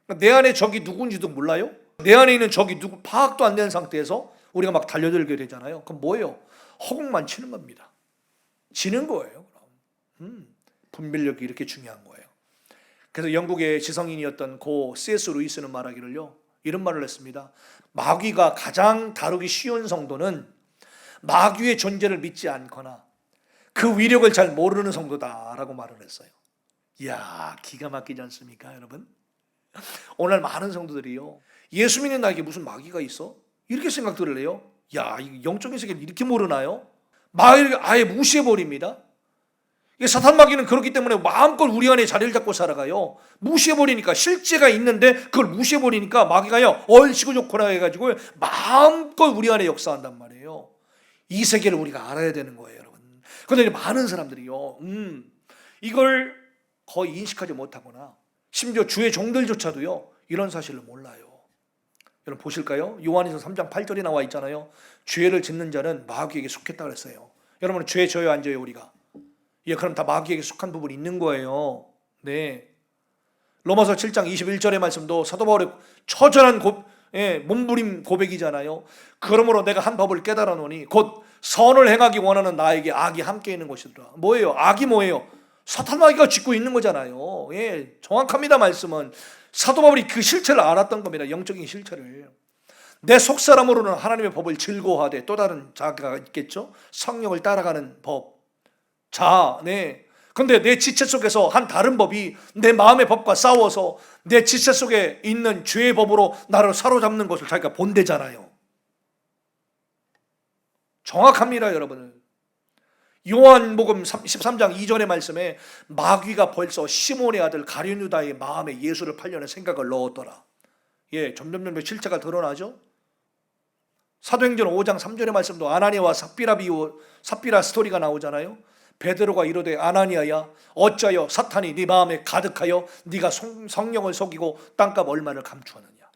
그러니까 내 안에 적이 누군지도 몰라요. 내 안에 있는 적이 누구 파악도 안 된 상태에서 우리가 막 달려들게 되잖아요. 그럼 뭐예요? 허공만 치는 겁니다. 지는 거예요. 그럼 분별력이 이렇게 중요한 거예요. 그래서 영국의 지성인이었던 고 C.S. 루이스는 말하기를요, 이런 말을 했습니다. 마귀가 가장 다루기 쉬운 성도는 마귀의 존재를 믿지 않거나 그 위력을 잘 모르는 성도다라고 말을 했어요. 이야, 기가 막히지 않습니까, 여러분? 오늘 많은 성도들이요, 예수 믿는 나에게 무슨 마귀가 있어? 이렇게 생각들을 해요. 야, 이 영적인 세계를 이렇게 모르나요? 마귀를 아예 무시해버립니다. 사탄 마귀는 그렇기 때문에 마음껏 우리 안에 자리를 잡고 살아가요. 무시해버리니까, 실제가 있는데 그걸 무시해버리니까 마귀가요, 얼씨구 좋구나 해가지고 마음껏 우리 안에 역사한단 말이에요. 이 세계를 우리가 알아야 되는 거예요, 여러분. 그런데 많은 사람들이요, 이걸 거의 인식하지 못하거나 심지어 주의 종들조차도요, 이런 사실을 몰라요. 여러분 보실까요? 요한일서 3장 8절에 나와 있잖아요. 죄를 짓는 자는 마귀에게 속했다 그랬어요. 여러분, 죄 져요, 안 져요, 우리가? 그럼 다 마귀에게 속한 부분이 있는 거예요. 네. 로마서 7장 21절의 말씀도 사도 바울의 처절한 몸부림 고백이잖아요. 그러므로 내가 한 법을 깨달아 노니 곧 선을 행하기 원하는 나에게 악이 함께 있는 것이더라. 뭐예요? 악이 뭐예요? 사탄 마귀가 짓고 있는 거잖아요. 정확합니다. 말씀은 사도 바울이 그 실체를 알았던 겁니다. 영적인 실체를. 내 속사람으로는 하나님의 법을 즐거워하되, 또 다른 자가 있겠죠? 성령을 따라가는 법. 그런데 내 지체 속에서 한 다른 법이 내 마음의 법과 싸워서 내 지체 속에 있는 죄의 법으로 나를 사로잡는 것을 자기가 본대잖아요. 정확합니다, 여러분. 요한복음 13장 2절의 말씀에 마귀가 벌써 시몬의 아들 가룟 유다의 마음에 예수를 팔려는 생각을 넣었더라. 점점 실체가 드러나죠. 사도행전 5장 3절의 말씀도 아나니아와 삽비라 스토리가 나오잖아요. 베드로가 이르되 아나니아야 어찌하여 사탄이 네 마음에 가득하여 네가 성령을 속이고 땅값 얼마를 감추었느냐.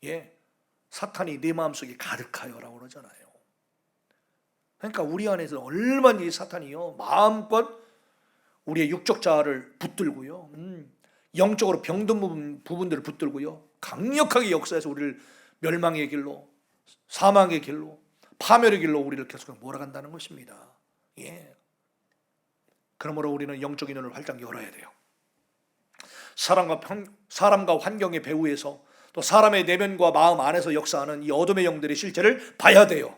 예, 사탄이 네 마음속에 가득하여라고 그러잖아요. 그러니까 우리 안에서 얼마나 사탄이요 마음껏 우리의 육적 자아를 붙들고요, 영적으로 병든 부분들을 붙들고요, 강력하게 역사해서 우리를 멸망의 길로, 사망의 길로, 파멸의 길로 우리를 계속 몰아간다는 것입니다. 예. 그러므로 우리는 영적인 눈을 활짝 열어야 돼요. 사람과 환경의 배후에서 또 사람의 내면과 마음 안에서 역사하는 이 어둠의 영들의 실체를 봐야 돼요.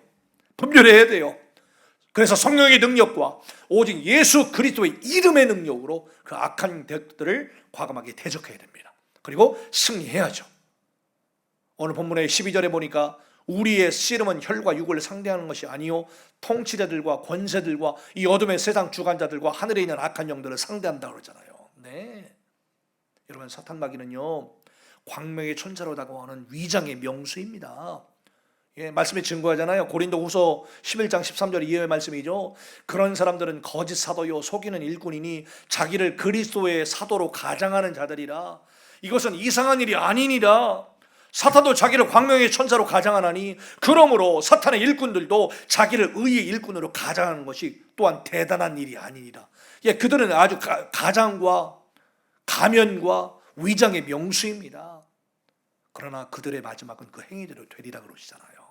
분별해야 돼요. 그래서 성령의 능력과 오직 예수 그리스도의 이름의 능력으로 그 악한 것들을 과감하게 대적해야 됩니다. 그리고 승리해야죠. 오늘 본문의 12절에 보니까 우리의 씨름은 혈과 육을 상대하는 것이 아니요 통치자들과 권세들과 이 어둠의 세상 주관자들과 하늘에 있는 악한 영들을 상대한다 그러잖아요. 네, 여러분, 사탄 마귀는요 광명의 천사로 다가오는 위장의 명수입니다. 예, 말씀에 증거하잖아요. 고린도후서 11장 13절 이하의 말씀이죠. 그런 사람들은 거짓 사도요 속이는 일꾼이니 자기를 그리스도의 사도로 가장하는 자들이라. 이것은 이상한 일이 아니니라. 사탄도 자기를 광명의 천사로 가장하나니 그러므로 사탄의 일꾼들도 자기를 의의 일꾼으로 가장하는 것이 또한 대단한 일이 아니니라. 예, 그들은 아주 가장과 가면과 위장의 명수입니다. 그러나 그들의 마지막은 그 행위대로 되리라 그러시잖아요.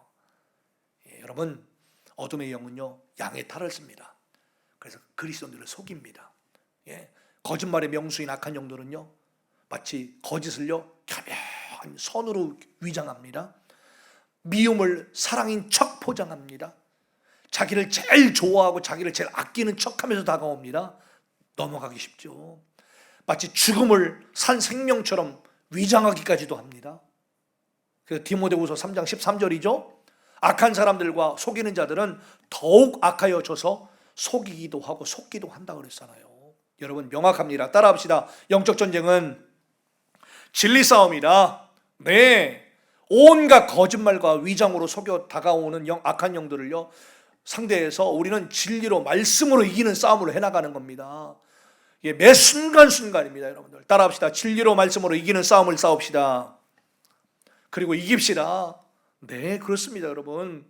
예, 여러분, 어둠의 영은요 양의 탈을 씁니다. 그래서 그리스도인들을 속입니다. 예, 거짓말의 명수인 악한 영들은요 마치 거짓을요 가벼운 선으로 위장합니다. 미움을 사랑인 척 포장합니다. 자기를 제일 좋아하고 자기를 제일 아끼는 척하면서 다가옵니다. 넘어가기 쉽죠. 마치 죽음을 산 생명처럼 위장하기까지도 합니다. 그래서 디모데후서 3장 13절이죠. 악한 사람들과 속이는 자들은 더욱 악하여져서 속이기도 하고 속기도 한다고 그랬잖아요. 여러분, 명확합니다. 따라합시다. 영적 전쟁은 진리 싸움이다. 네, 온갖 거짓말과 위장으로 속여 다가오는 악한 영들을요 상대해서 우리는 진리로 말씀으로 이기는 싸움으로 해나가는 겁니다. 예, 매 순간순간입니다. 여러분들 따라합시다. 진리로 말씀으로 이기는 싸움을 싸웁시다. 그리고 이깁시다. 네, 그렇습니다, 여러분.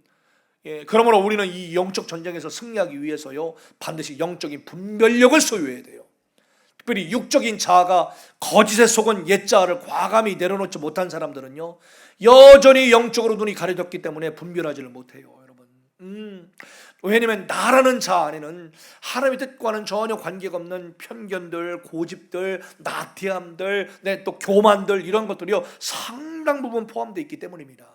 예, 그러므로 우리는 이 영적 전쟁에서 승리하기 위해서요 반드시 영적인 분별력을 소유해야 돼요. 특별히 육적인 자아가 거짓에 속은 옛 자아를 과감히 내려놓지 못한 사람들은요 여전히 영적으로 눈이 가려졌기 때문에 분별하지를 못해요, 여러분. 왜냐하면 나라는 자아 안에는 하나님의 뜻과는 전혀 관계가 없는 편견들, 고집들, 나태함들, 또 교만들, 이런 것들이요 상당 부분 포함되어 있기 때문입니다.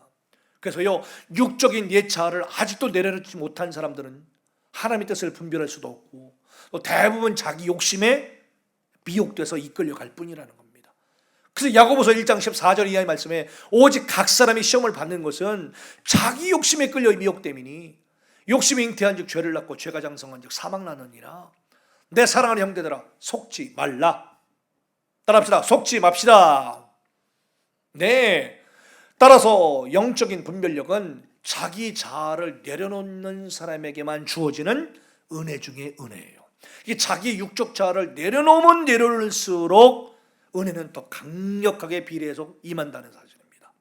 그래서요 육적인 옛 자아를 아직도 내려놓지 못한 사람들은 하나님의 뜻을 분별할 수도 없고 또 대부분 자기 욕심에 미혹돼서 이끌려갈 뿐이라는 겁니다. 그래서 야고보서 1장 14절 이하의 말씀에 오직 각 사람이 시험을 받는 것은 자기 욕심에 끌려 미혹됨이니 욕심이 잉태한 즉 죄를 낳고 죄가 장성한 즉 사망 나느니라. 내 사랑하는 형제들아 속지 말라. 따라합시다. 속지 맙시다. 네, 따라서 영적인 분별력은 자기 자아를 내려놓는 사람에게만 주어지는 은혜 중에 은혜예요. 이 자기 육적 자아를 내려놓으면 내려놓을수록 은혜는 더 강력하게 비례해서 임한다는 사실입니다.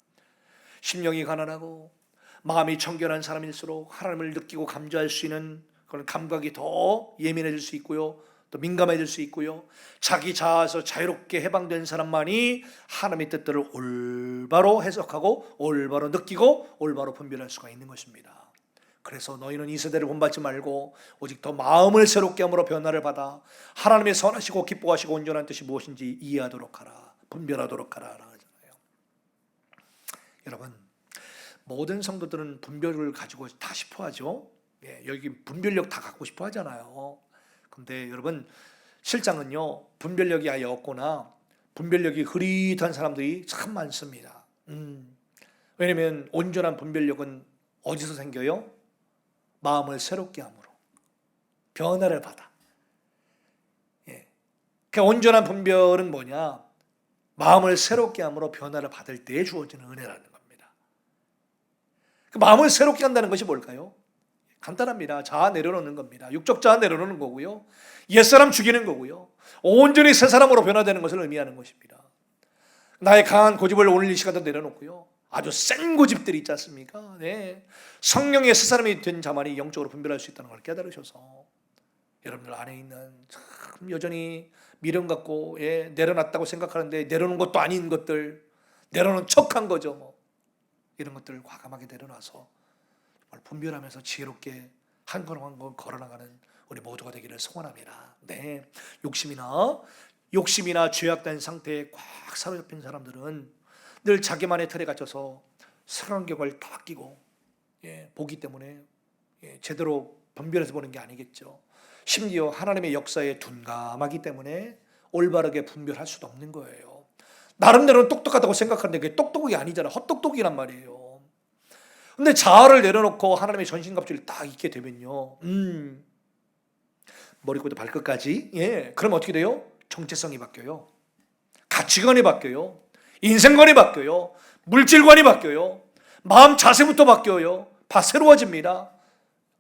심령이 가난하고 마음이 청결한 사람일수록 하나님을 느끼고 감지할 수 있는 그런 감각이 더 예민해질 수 있고요, 또 민감해질 수 있고요, 자기 자아에서 자유롭게 해방된 사람만이 하나님의 뜻들을 올바로 해석하고 올바로 느끼고 올바로 분별할 수가 있는 것입니다. 그래서 너희는 이 세대를 본받지 말고 오직 더 마음을 새롭게 함으로 변화를 받아 하나님의 선하시고 기뻐하시고 온전한 뜻이 무엇인지 이해하도록 하라, 분별하도록 하라 하잖아요. 여러분, 모든 성도들은 분별을 가지고 다 싶어하죠. 예, 여기 분별력 다 갖고 싶어 하잖아요. 근데 여러분, 실상은요 분별력이 아예 없거나 분별력이 흐릿한 사람들이 참 많습니다. 왜냐하면 온전한 분별력은 어디서 생겨요? 마음을 새롭게 함으로 변화를 받아. 예. 그 온전한 분별은 뭐냐? 마음을 새롭게 함으로 변화를 받을 때에 주어지는 은혜라는 겁니다. 그 마음을 새롭게 한다는 것이 뭘까요? 간단합니다. 자아 내려놓는 겁니다. 육적 자아 내려놓는 거고요. 옛사람 죽이는 거고요. 온전히 새 사람으로 변화되는 것을 의미하는 것입니다. 나의 강한 고집을 오늘 이 시간도 내려놓고요. 아주 센 고집들이 있지 않습니까? 네. 성령의 새 사람이 된 자만이 영적으로 분별할 수 있다는 걸 깨달으셔서 여러분들 안에 있는 참 여전히 미련 갖고 내려놨다고 생각하는데 내려놓은 것도 아닌 것들, 내려놓은 척한 거죠. 뭐. 이런 것들을 과감하게 내려놔서 정말 분별하면서 지혜롭게 한 걸음 한 걸음 걸어나가는 우리 모두가 되기를 소원합니다. 네, 욕심이나 죄악된 상태에 꽉 사로잡힌 사람들은 늘 자기만의 틀에 갇혀서 성경을 다 끼고 보기 때문에 제대로 분별해서 보는 게 아니겠죠. 심지어 하나님의 역사에 둔감하기 때문에 올바르게 분별할 수도 없는 거예요. 나름대로는 똑똑하다고 생각하는데 그게 똑똑이 아니잖아. 헛똑똑이란 말이에요. 근데 자아를 내려놓고 하나님의 전신갑주를 딱 입게 되면요, 머리부터 발끝까지, 그럼 어떻게 돼요? 정체성이 바뀌어요. 가치관이 바뀌어요. 인생관이 바뀌어요. 물질관이 바뀌어요. 마음 자세부터 바뀌어요. 새로워집니다.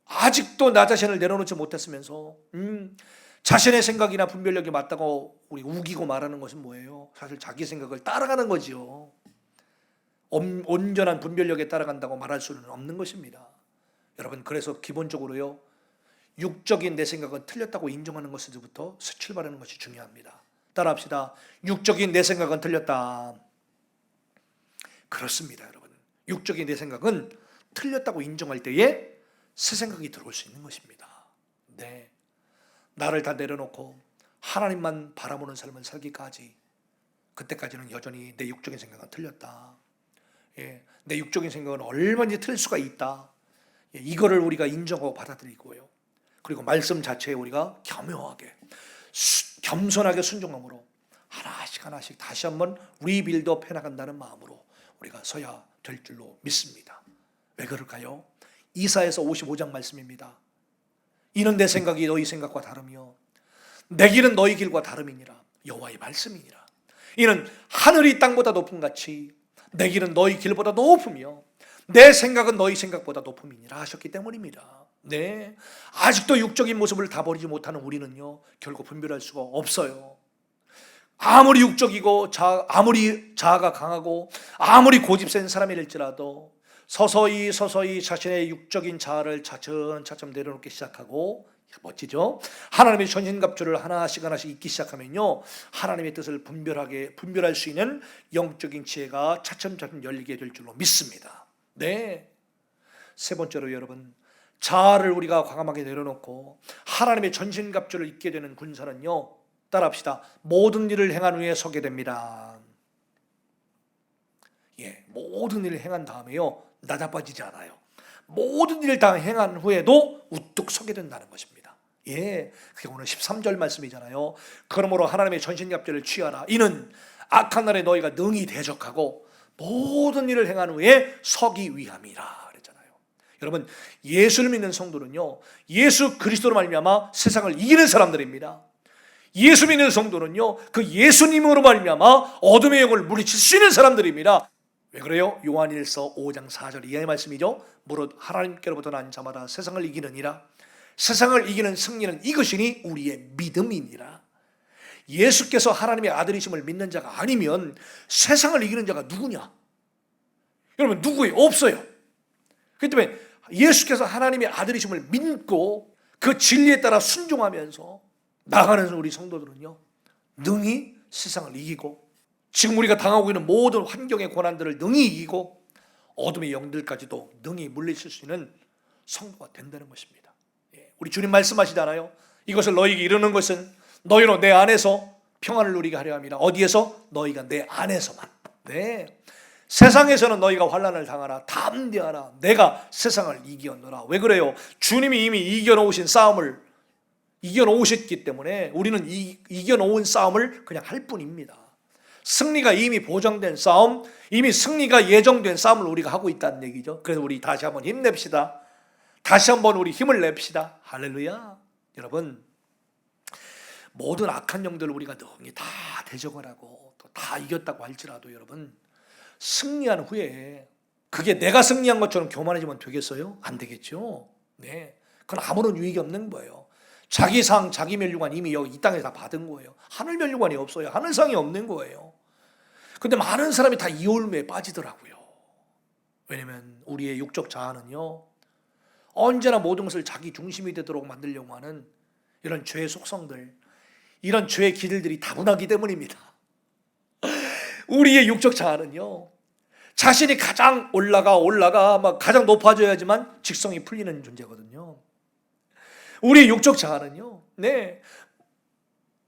아직도 나 자신을 내려놓지 못했으면서 자신의 생각이나 분별력이 맞다고 우리 우기고 말하는 것은 뭐예요? 사실 자기 생각을 따라가는 거지요. 온전한 분별력에 따라간다고 말할 수는 없는 것입니다. 여러분, 그래서 기본적으로요, 육적인 내 생각은 틀렸다고 인정하는 것에서부터 출발하는 것이 중요합니다. 따라합시다. 육적인 내 생각은 틀렸다. 그렇습니다, 여러분. 육적인 내 생각은 틀렸다고 인정할 때에 새 생각이 들어올 수 있는 것입니다. 네, 나를 다 내려놓고 하나님만 바라보는 삶을 살기까지, 그때까지는 여전히 내 육적인 생각은 틀렸다. 내 육적인 생각은 얼마든지 틀릴 수가 있다. 이거를 우리가 인정하고 받아들이고요. 그리고 말씀 자체에 우리가 겸허하게, 겸손하게 순종함으로 하나씩 다시 한번 리빌드업 해나간다는 마음으로 우리가 서야 될 줄로 믿습니다. 왜 그럴까요? 이사야서 55장 말씀입니다. 이는 내 생각이 너희 생각과 다르며 내 길은 너희 길과 다름이니라. 여호와의 말씀이니라. 이는 하늘이 땅보다 높음 같이 내 길은 너희 길보다 높으며 내 생각은 너희 생각보다 높음이니라 하셨기 때문입니다. 네, 아직도 육적인 모습을 다 버리지 못하는 우리는요, 결국 분별할 수가 없어요. 아무리 육적이고 아무리 자아가 강하고 아무리 고집센 사람일지라도 서서히 자신의 육적인 자아를 차츰 내려놓기 시작하고, 멋지죠? 하나님의 전신갑주를 하나씩 잊기 시작하면요, 하나님의 뜻을 분별할 수 있는 영적인 지혜가 차츰 열리게 될 줄로 믿습니다. 네, 세 번째로 여러분, 자아를 우리가 과감하게 내려놓고 하나님의 전신갑주를 입게 되는 군사는요, 따라합시다. 모든 일을 행한 후에 서게 됩니다. 모든 일을 행한 다음에요, 나자빠지지 않아요. 모든 일을 다 행한 후에도 우뚝 서게 된다는 것입니다. 그게 오늘 13절 말씀이잖아요. 그러므로 하나님의 전신갑주를 취하라. 이는 악한 날에 너희가 능히 대적하고 모든 일을 행한 후에 서기 위함이라 그랬잖아요. 여러분, 예수를 믿는 성도는요, 예수 그리스도로 말미암아 세상을 이기는 사람들입니다. 예수 믿는 성도는요, 그 예수님으로 말미암아 어둠의 영을 물리칠 수 있는 사람들입니다. 왜 그래요? 요한일서 5장 4절 이하의 말씀이죠. 무릇 하나님께로부터 난 자마다 세상을 이기느니라. 세상을 이기는 승리는 이것이니 우리의 믿음이니라. 예수께서 하나님의 아들이심을 믿는 자가 아니면 세상을 이기는 자가 누구냐? 여러분, 누구예요? 없어요. 그렇기 때문에 예수께서 하나님의 아들이심을 믿고 그 진리에 따라 순종하면서 나가는 우리 성도들은요, 능히 세상을 이기고 지금 우리가 당하고 있는 모든 환경의 고난들을 능히 이기고 어둠의 영들까지도 능히 물리칠 수 있는 성도가 된다는 것입니다. 우리 주님 말씀하시잖아요. 이것을 너희에게 이르는 것은 너희로 내 안에서 평안을 누리게 하려 함이라. 어디에서? 너희가 내 안에서만. 네, 세상에서는 너희가 환난을 당하라. 담대하라. 내가 세상을 이기었노라. 왜 그래요? 주님이 이미 이겨놓으신 싸움을 이겨놓으셨기 때문에 우리는 이겨놓은 싸움을 그냥 할 뿐입니다. 승리가 이미 보장된 싸움, 이미 승리가 예정된 싸움을 우리가 하고 있다는 얘기죠. 그래서 우리 다시 한번 힘냅시다. 다시 한번 우리 힘을 냅시다. 할렐루야. 여러분, 모든 악한 영들을 우리가 능히 다 대적을 하고 또 다 이겼다고 할지라도 여러분, 승리한 후에 그게 내가 승리한 것처럼 교만해지면 되겠어요? 안 되겠죠. 네, 그건 아무런 유익이 없는 거예요. 자기 상, 자기 면류관 이미 여기 이 땅에 다 받은 거예요. 하늘 면류관이 없어요. 하늘상이 없는 거예요. 근데 많은 사람이 다 이 올무에 빠지더라고요. 왜냐면 우리의 육적 자아는요, 언제나 모든 것을 자기 중심이 되도록 만들려고 하는 이런 죄의 속성들, 이런 죄의 기들들이 다분하기 때문입니다. 우리의 육적 자아는요, 자신이 가장 올라가 막 가장 높아져야지만 직성이 풀리는 존재거든요. 우리의 육적 자아는요, 네,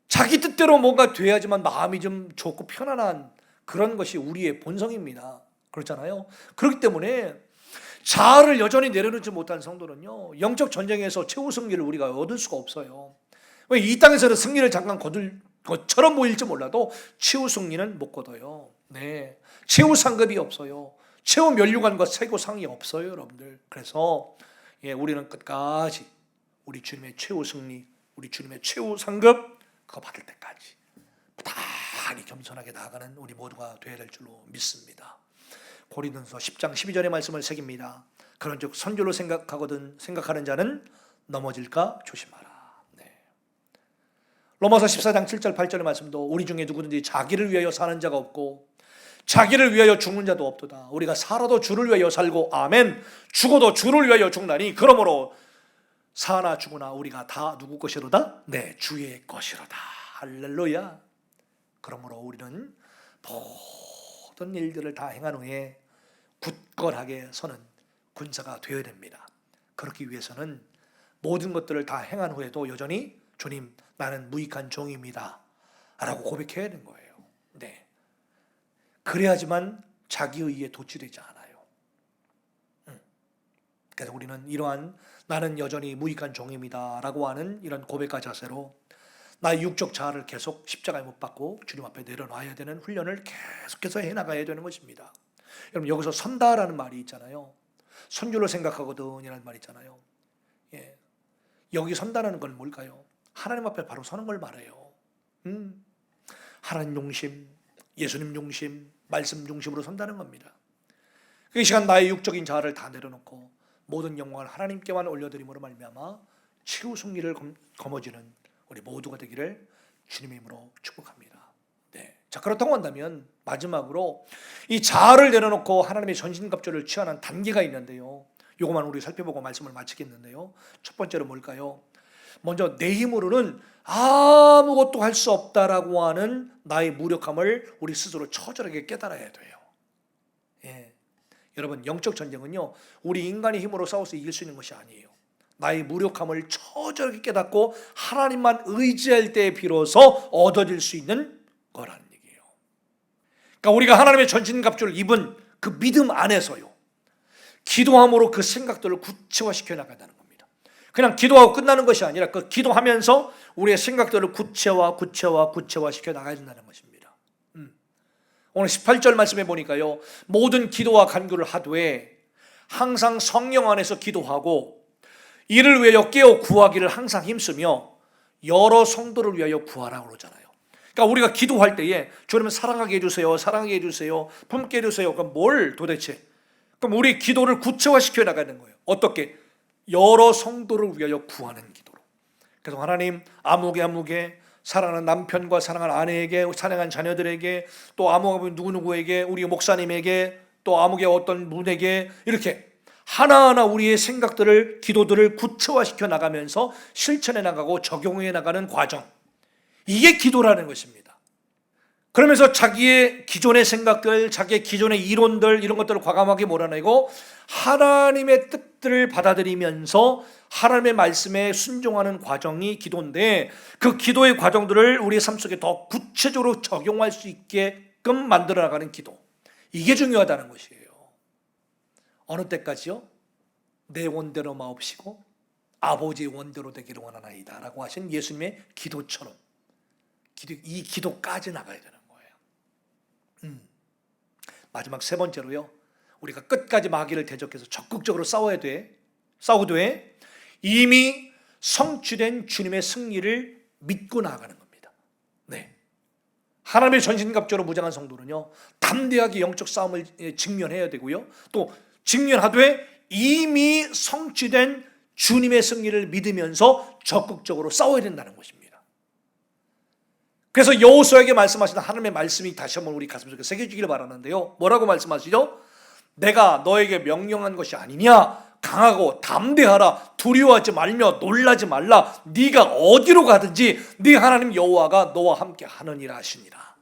자기 뜻대로 뭔가 돼야지만 마음이 좀 좋고 편안한 그런 것이 우리의 본성입니다. 그렇잖아요. 그렇기 때문에 자아를 여전히 내려놓지 못한 성도는요, 영적 전쟁에서 최후 승리를 우리가 얻을 수가 없어요. 이 땅에서는 승리를 잠깐 거둘 것처럼 보일지 몰라도 최후 승리는 못 거둬요. 네, 최후 상급이 없어요. 최후 면류관과 최고 상이 없어요, 여러분들. 그래서 우리는 끝까지 우리 주님의 최후 승리, 우리 주님의 최후 상급 그거 받을 때까지 부단히 겸손하게 나아가는 우리 모두가 되어야 될 줄로 믿습니다. 고린도서 10장 12절의 말씀을 새깁니다. 그런즉 선줄로 생각하는 자는 넘어질까 조심하라. 네. 로마서 14장 7절 8절의 말씀도 우리 중에 누구든지 자기를 위하여 사는 자가 없고 자기를 위하여 죽는 자도 없도다. 우리가 살아도 주를 위하여 살고 아멘, 죽어도 주를 위하여 죽나니 그러므로 사나 죽으나 우리가 다 누구 것이로다? 네, 주의 것이로다. 할렐루야. 그러므로 우리는 모든 일들을 다 행한 후에 굳건하게 서는 군사가 되어야 됩니다. 그렇기 위해서는 모든 것들을 다 행한 후에도 여전히 주님, 나는 무익한 종입니다 라고 고백해야 되는 거예요. 네. 그래야지만 자기 의에 도취되지 않아요. 그래서 우리는 이러한 나는 여전히 무익한 종입니다 라고 하는 이런 고백과 자세로 나의 육적 자아를 계속 십자가에 못 박고 주님 앞에 내려놔야 되는 훈련을 계속해서 해나가야 되는 것입니다. 여러분, 여기서 선다라는 말이 있잖아요. 선줄로 생각하거든 이라는 말이 있잖아요. 예. 여기 선다라는 건 뭘까요? 하나님 앞에 바로 서는 걸 말해요. 하나님 중심, 예수님 중심, 말씀 중심으로 선다는 겁니다. 그 시간 나의 육적인 자아를 다 내려놓고 모든 영광을 하나님께만 올려드림으로 말미암아 최후 승리를 거머쥐는 우리 모두가 되기를 주님의 이름으로 축복합니다. 네. 자, 그렇다고 한다면 마지막으로 이 자아를 내려놓고 하나님의 전신갑주를 취하는 단계가 있는데요. 이것만 우리 살펴보고 말씀을 마치겠는데요. 첫 번째로 뭘까요? 먼저 내 힘으로는 아무것도 할 수 없다라고 하는 나의 무력함을 우리 스스로 처절하게 깨달아야 돼요. 예. 여러분, 영적 전쟁은요, 우리 인간의 힘으로 싸워서 이길 수 있는 것이 아니에요. 나의 무력함을 처절하게 깨닫고 하나님만 의지할 때 비로소 얻어질 수 있는 거라는 얘기예요. 그러니까 우리가 하나님의 전신갑주를 입은 그 믿음 안에서요, 기도함으로 그 생각들을 구체화시켜 나간다는 겁니다. 그냥 기도하고 끝나는 것이 아니라 그 기도하면서 우리의 생각들을 구체화시켜 나가야 된다는 것입니다. 오늘 18절 말씀해 보니까요, 모든 기도와 간구를 하되 항상 성령 안에서 기도하고 이를 위하여 깨어 구하기를 항상 힘쓰며 여러 성도를 위하여 구하라고 그러잖아요. 그러니까 우리가 기도할 때에 주님은 사랑하게 해주세요, 사랑하게 해주세요, 품게 해주세요. 그럼 뭘 도대체? 그럼 우리 기도를 구체화시켜 나가는 거예요. 어떻게? 여러 성도를 위하여 구하는 기도로. 그래서 하나님, 아무개 사랑하는 남편과 사랑하는 아내에게, 사랑하는 자녀들에게, 또 아무개 누구누구에게, 우리 목사님에게, 또 아무개 어떤 분에게, 이렇게 하나하나 우리의 생각들을, 기도들을 구체화시켜 나가면서 실천해 나가고 적용해 나가는 과정, 이게 기도라는 것입니다. 그러면서 자기의 기존의 생각들, 자기의 기존의 이론들, 이런 것들을 과감하게 몰아내고 하나님의 뜻들을 받아들이면서 하나님의 말씀에 순종하는 과정이 기도인데, 그 기도의 과정들을 우리의 삶 속에 더 구체적으로 적용할 수 있게끔 만들어 나가는 기도, 이게 중요하다는 것이에요. 어느 때까지요? 내 원대로 마옵시고 아버지의 원대로 되기를 원하나이다 라고 하신 예수님의 기도처럼 이 기도까지 나가야 되는 거예요. 마지막 세 번째로요, 우리가 끝까지 마귀를 대적해서 적극적으로 싸우되 이미 성취된 주님의 승리를 믿고 나아가는 겁니다. 네. 하나님의 전신갑주로 무장한 성도는요, 담대하게 영적 싸움을 직면해야 되고요, 또 직면하되 이미 성취된 주님의 승리를 믿으면서 적극적으로 싸워야 된다는 것입니다. 그래서 여호수아에게 말씀하시는 하나님의 말씀이 다시 한번 우리 가슴속에 새겨지기를 바라는데요. 뭐라고 말씀하시죠? 내가 너에게 명령한 것이 아니냐? 강하고 담대하라. 두려워하지 말며 놀라지 말라. 네가 어디로 가든지 네 하나님 여호와가 너와 함께 하느니라 하시니라.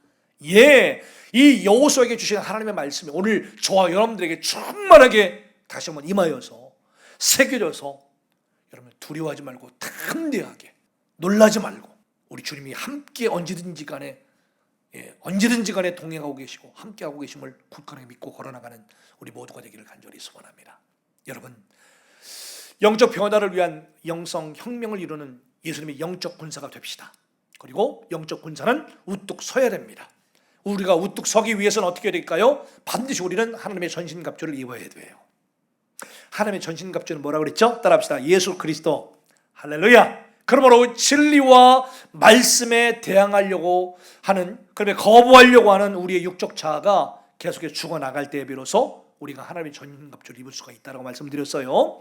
예, 이 여호수아에게 주신 하나님의 말씀이 오늘 저와 여러분들에게 충만하게 다시 한번 임하여서 새겨져서 여러분 두려워하지 말고 담대하게 놀라지 말고 우리 주님이 함께 언제든지 간에 동행하고 계시고 함께하고 계심을 굳건하게 믿고 걸어나가는 우리 모두가 되기를 간절히 소원합니다. 여러분, 영적 변화를 위한 영성 혁명을 이루는 예수님의 영적 군사가 됩시다. 그리고 영적 군사는 우뚝 서야 됩니다. 우리가 우뚝 서기 위해서는 어떻게 해야 될까요? 반드시 우리는 하나님의 전신갑주를 입어야 돼요. 하나님의 전신갑주는 뭐라고 그랬죠? 따라합시다. 예수 그리스도. 할렐루야. 그러므로 진리와 말씀에 대항하려고 하는, 그러면 거부하려고 하는 우리의 육적 자아가 계속해서 죽어나갈 때에 비로소 우리가 하나님의 전신갑주를 입을 수가 있다고 말씀드렸어요.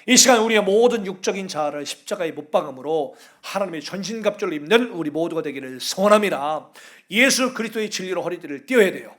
이 시간 우리의 모든 육적인 자아를 십자가에 못 박음으로 하나님의 전신갑주를 입는 우리 모두가 되기를 소원합니다. 예수 그리스도의 진리로 허리띠를 띄어야 돼요.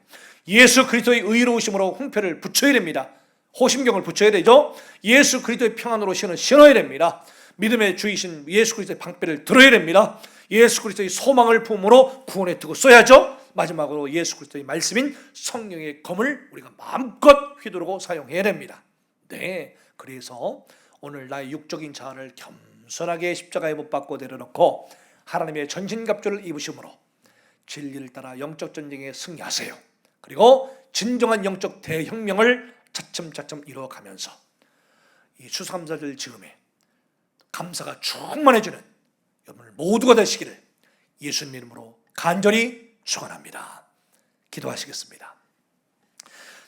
예수 그리스도의 의로우심으로 홍표를 붙여야 됩니다. 호심경을 붙여야 되죠. 예수 그리스도의 평안으로 신어야 됩니다. 믿음의 주이신 예수 그리스도의 방패를 들어야 됩니다. 예수 그리스도의 소망을 품으로 구원에 두고 써야죠. 마지막으로 예수 그리스도의 말씀인 성령의 검을 우리가 마음껏 휘두르고 사용해야 됩니다. 네, 그래서 오늘 나의 육적인 자아를 겸손하게 십자가에 못 박고 내려놓고 하나님의 전신갑주를 입으심으로 진리를 따라 영적 전쟁에 승리하세요. 그리고 진정한 영적 대혁명을 차츰차츰 이루어가면서 이 추수감사절 즈음에 감사가 충만해지는 여러분 모두가 되시기를 예수님 이름으로 간절히 축원합니다. 기도하시겠습니다.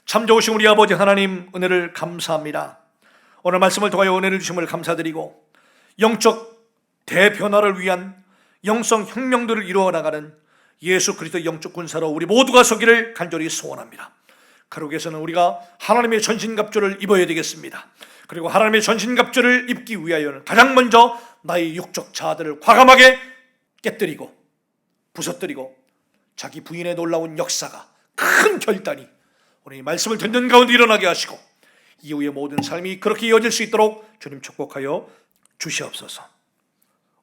참 좋으신 우리 아버지 하나님, 은혜를 감사합니다. 오늘 말씀을 통하여 은혜를 주심을 감사드리고 영적 대변화를 위한 영성 혁명들을 이루어 나가는 예수 그리스도 영적 군사로 우리 모두가 서기를 간절히 소원합니다. 그러기 위해서는 우리가 하나님의 전신갑주를 입어야 되겠습니다. 그리고 하나님의 전신갑주를 입기 위하여는 가장 먼저 나의 육적 자아들을 과감하게 깨뜨리고 부서뜨리고 자기 부인의 놀라운 역사가 큰 결단이 오늘 이 말씀을 듣는 가운데 일어나게 하시고 이후의 모든 삶이 그렇게 이어질 수 있도록 주님 축복하여 주시옵소서.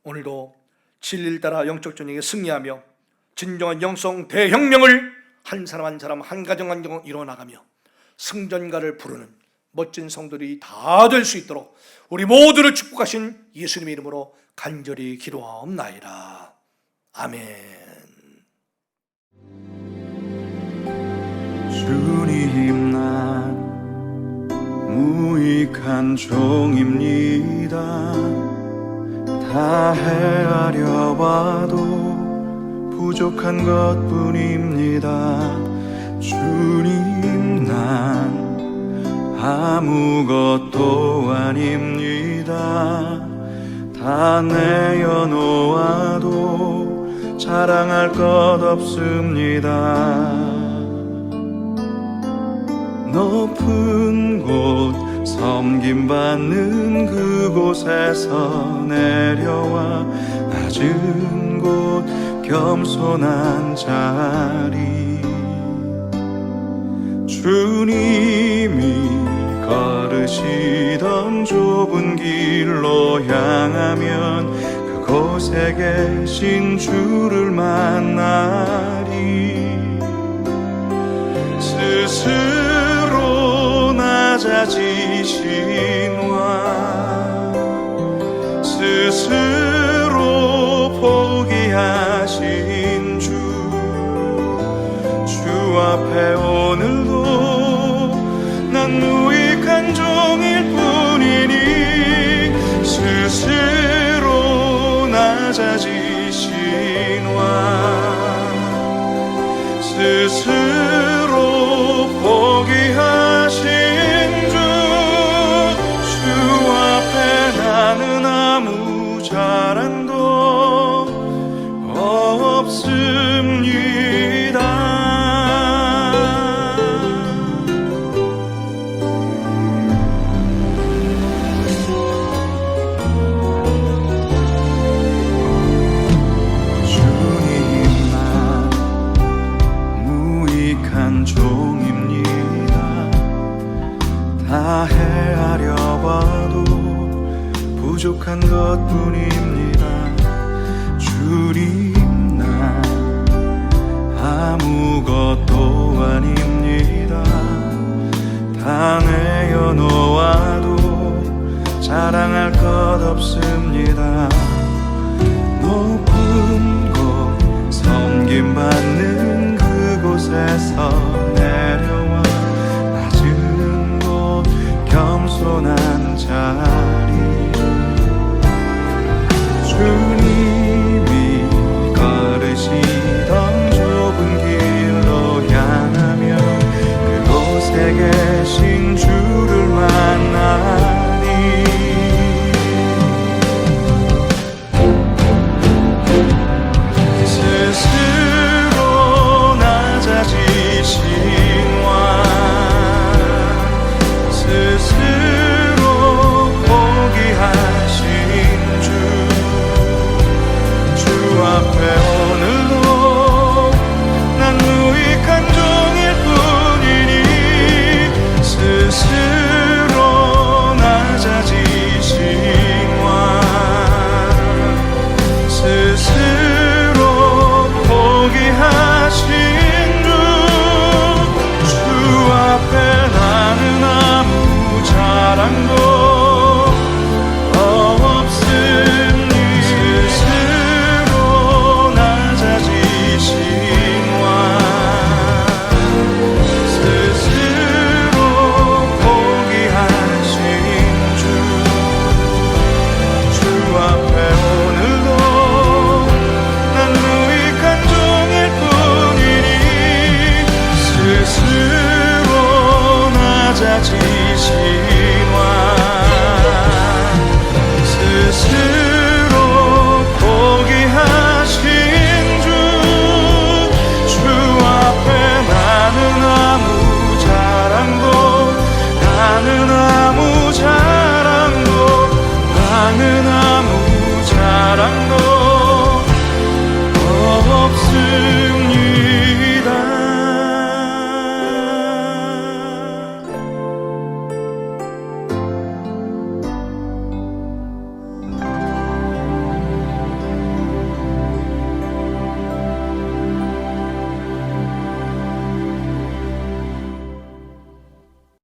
오늘도 진리를 따라 영적 전쟁에 승리하며 진정한 영성 대혁명을 한 사람 한 사람 한 가정 한 가정 이뤄나가며 승전가를 부르는 멋진 성들이 다 될 수 있도록 우리 모두를 축복하신 예수님의 이름으로 간절히 기도하옵나이다. 아멘. 주님, 난 무익한 종입니다. 다 헤아려 봐도 부족한 것뿐입니다. 주님, 난 아무것도 아닙니다. 다 내어놓아도 자랑할 것 없습니다. 높은 곳 섬김받는 그곳에서 내려와 낮은 곳 겸손한 자리, 주님이 걸으시던 좁은 길로 향하면 그곳에 계신 주를 만나리. 스스로 낮아지신 왕, 스스로 포기하신 주 앞에 오늘도 난 무익한 종일 뿐이니 스스로 낮아지신 왕, 스스로 포기하신 주 앞에 나는 아무 자랑도 없습니다. 것뿐입니다. 주님 나 아무것도 아닙니다. 다 내어놓아도 자랑할 것 없습니다. 높은 곳 섬김받는 그곳에서 내려와 낮은 곳 겸손한 자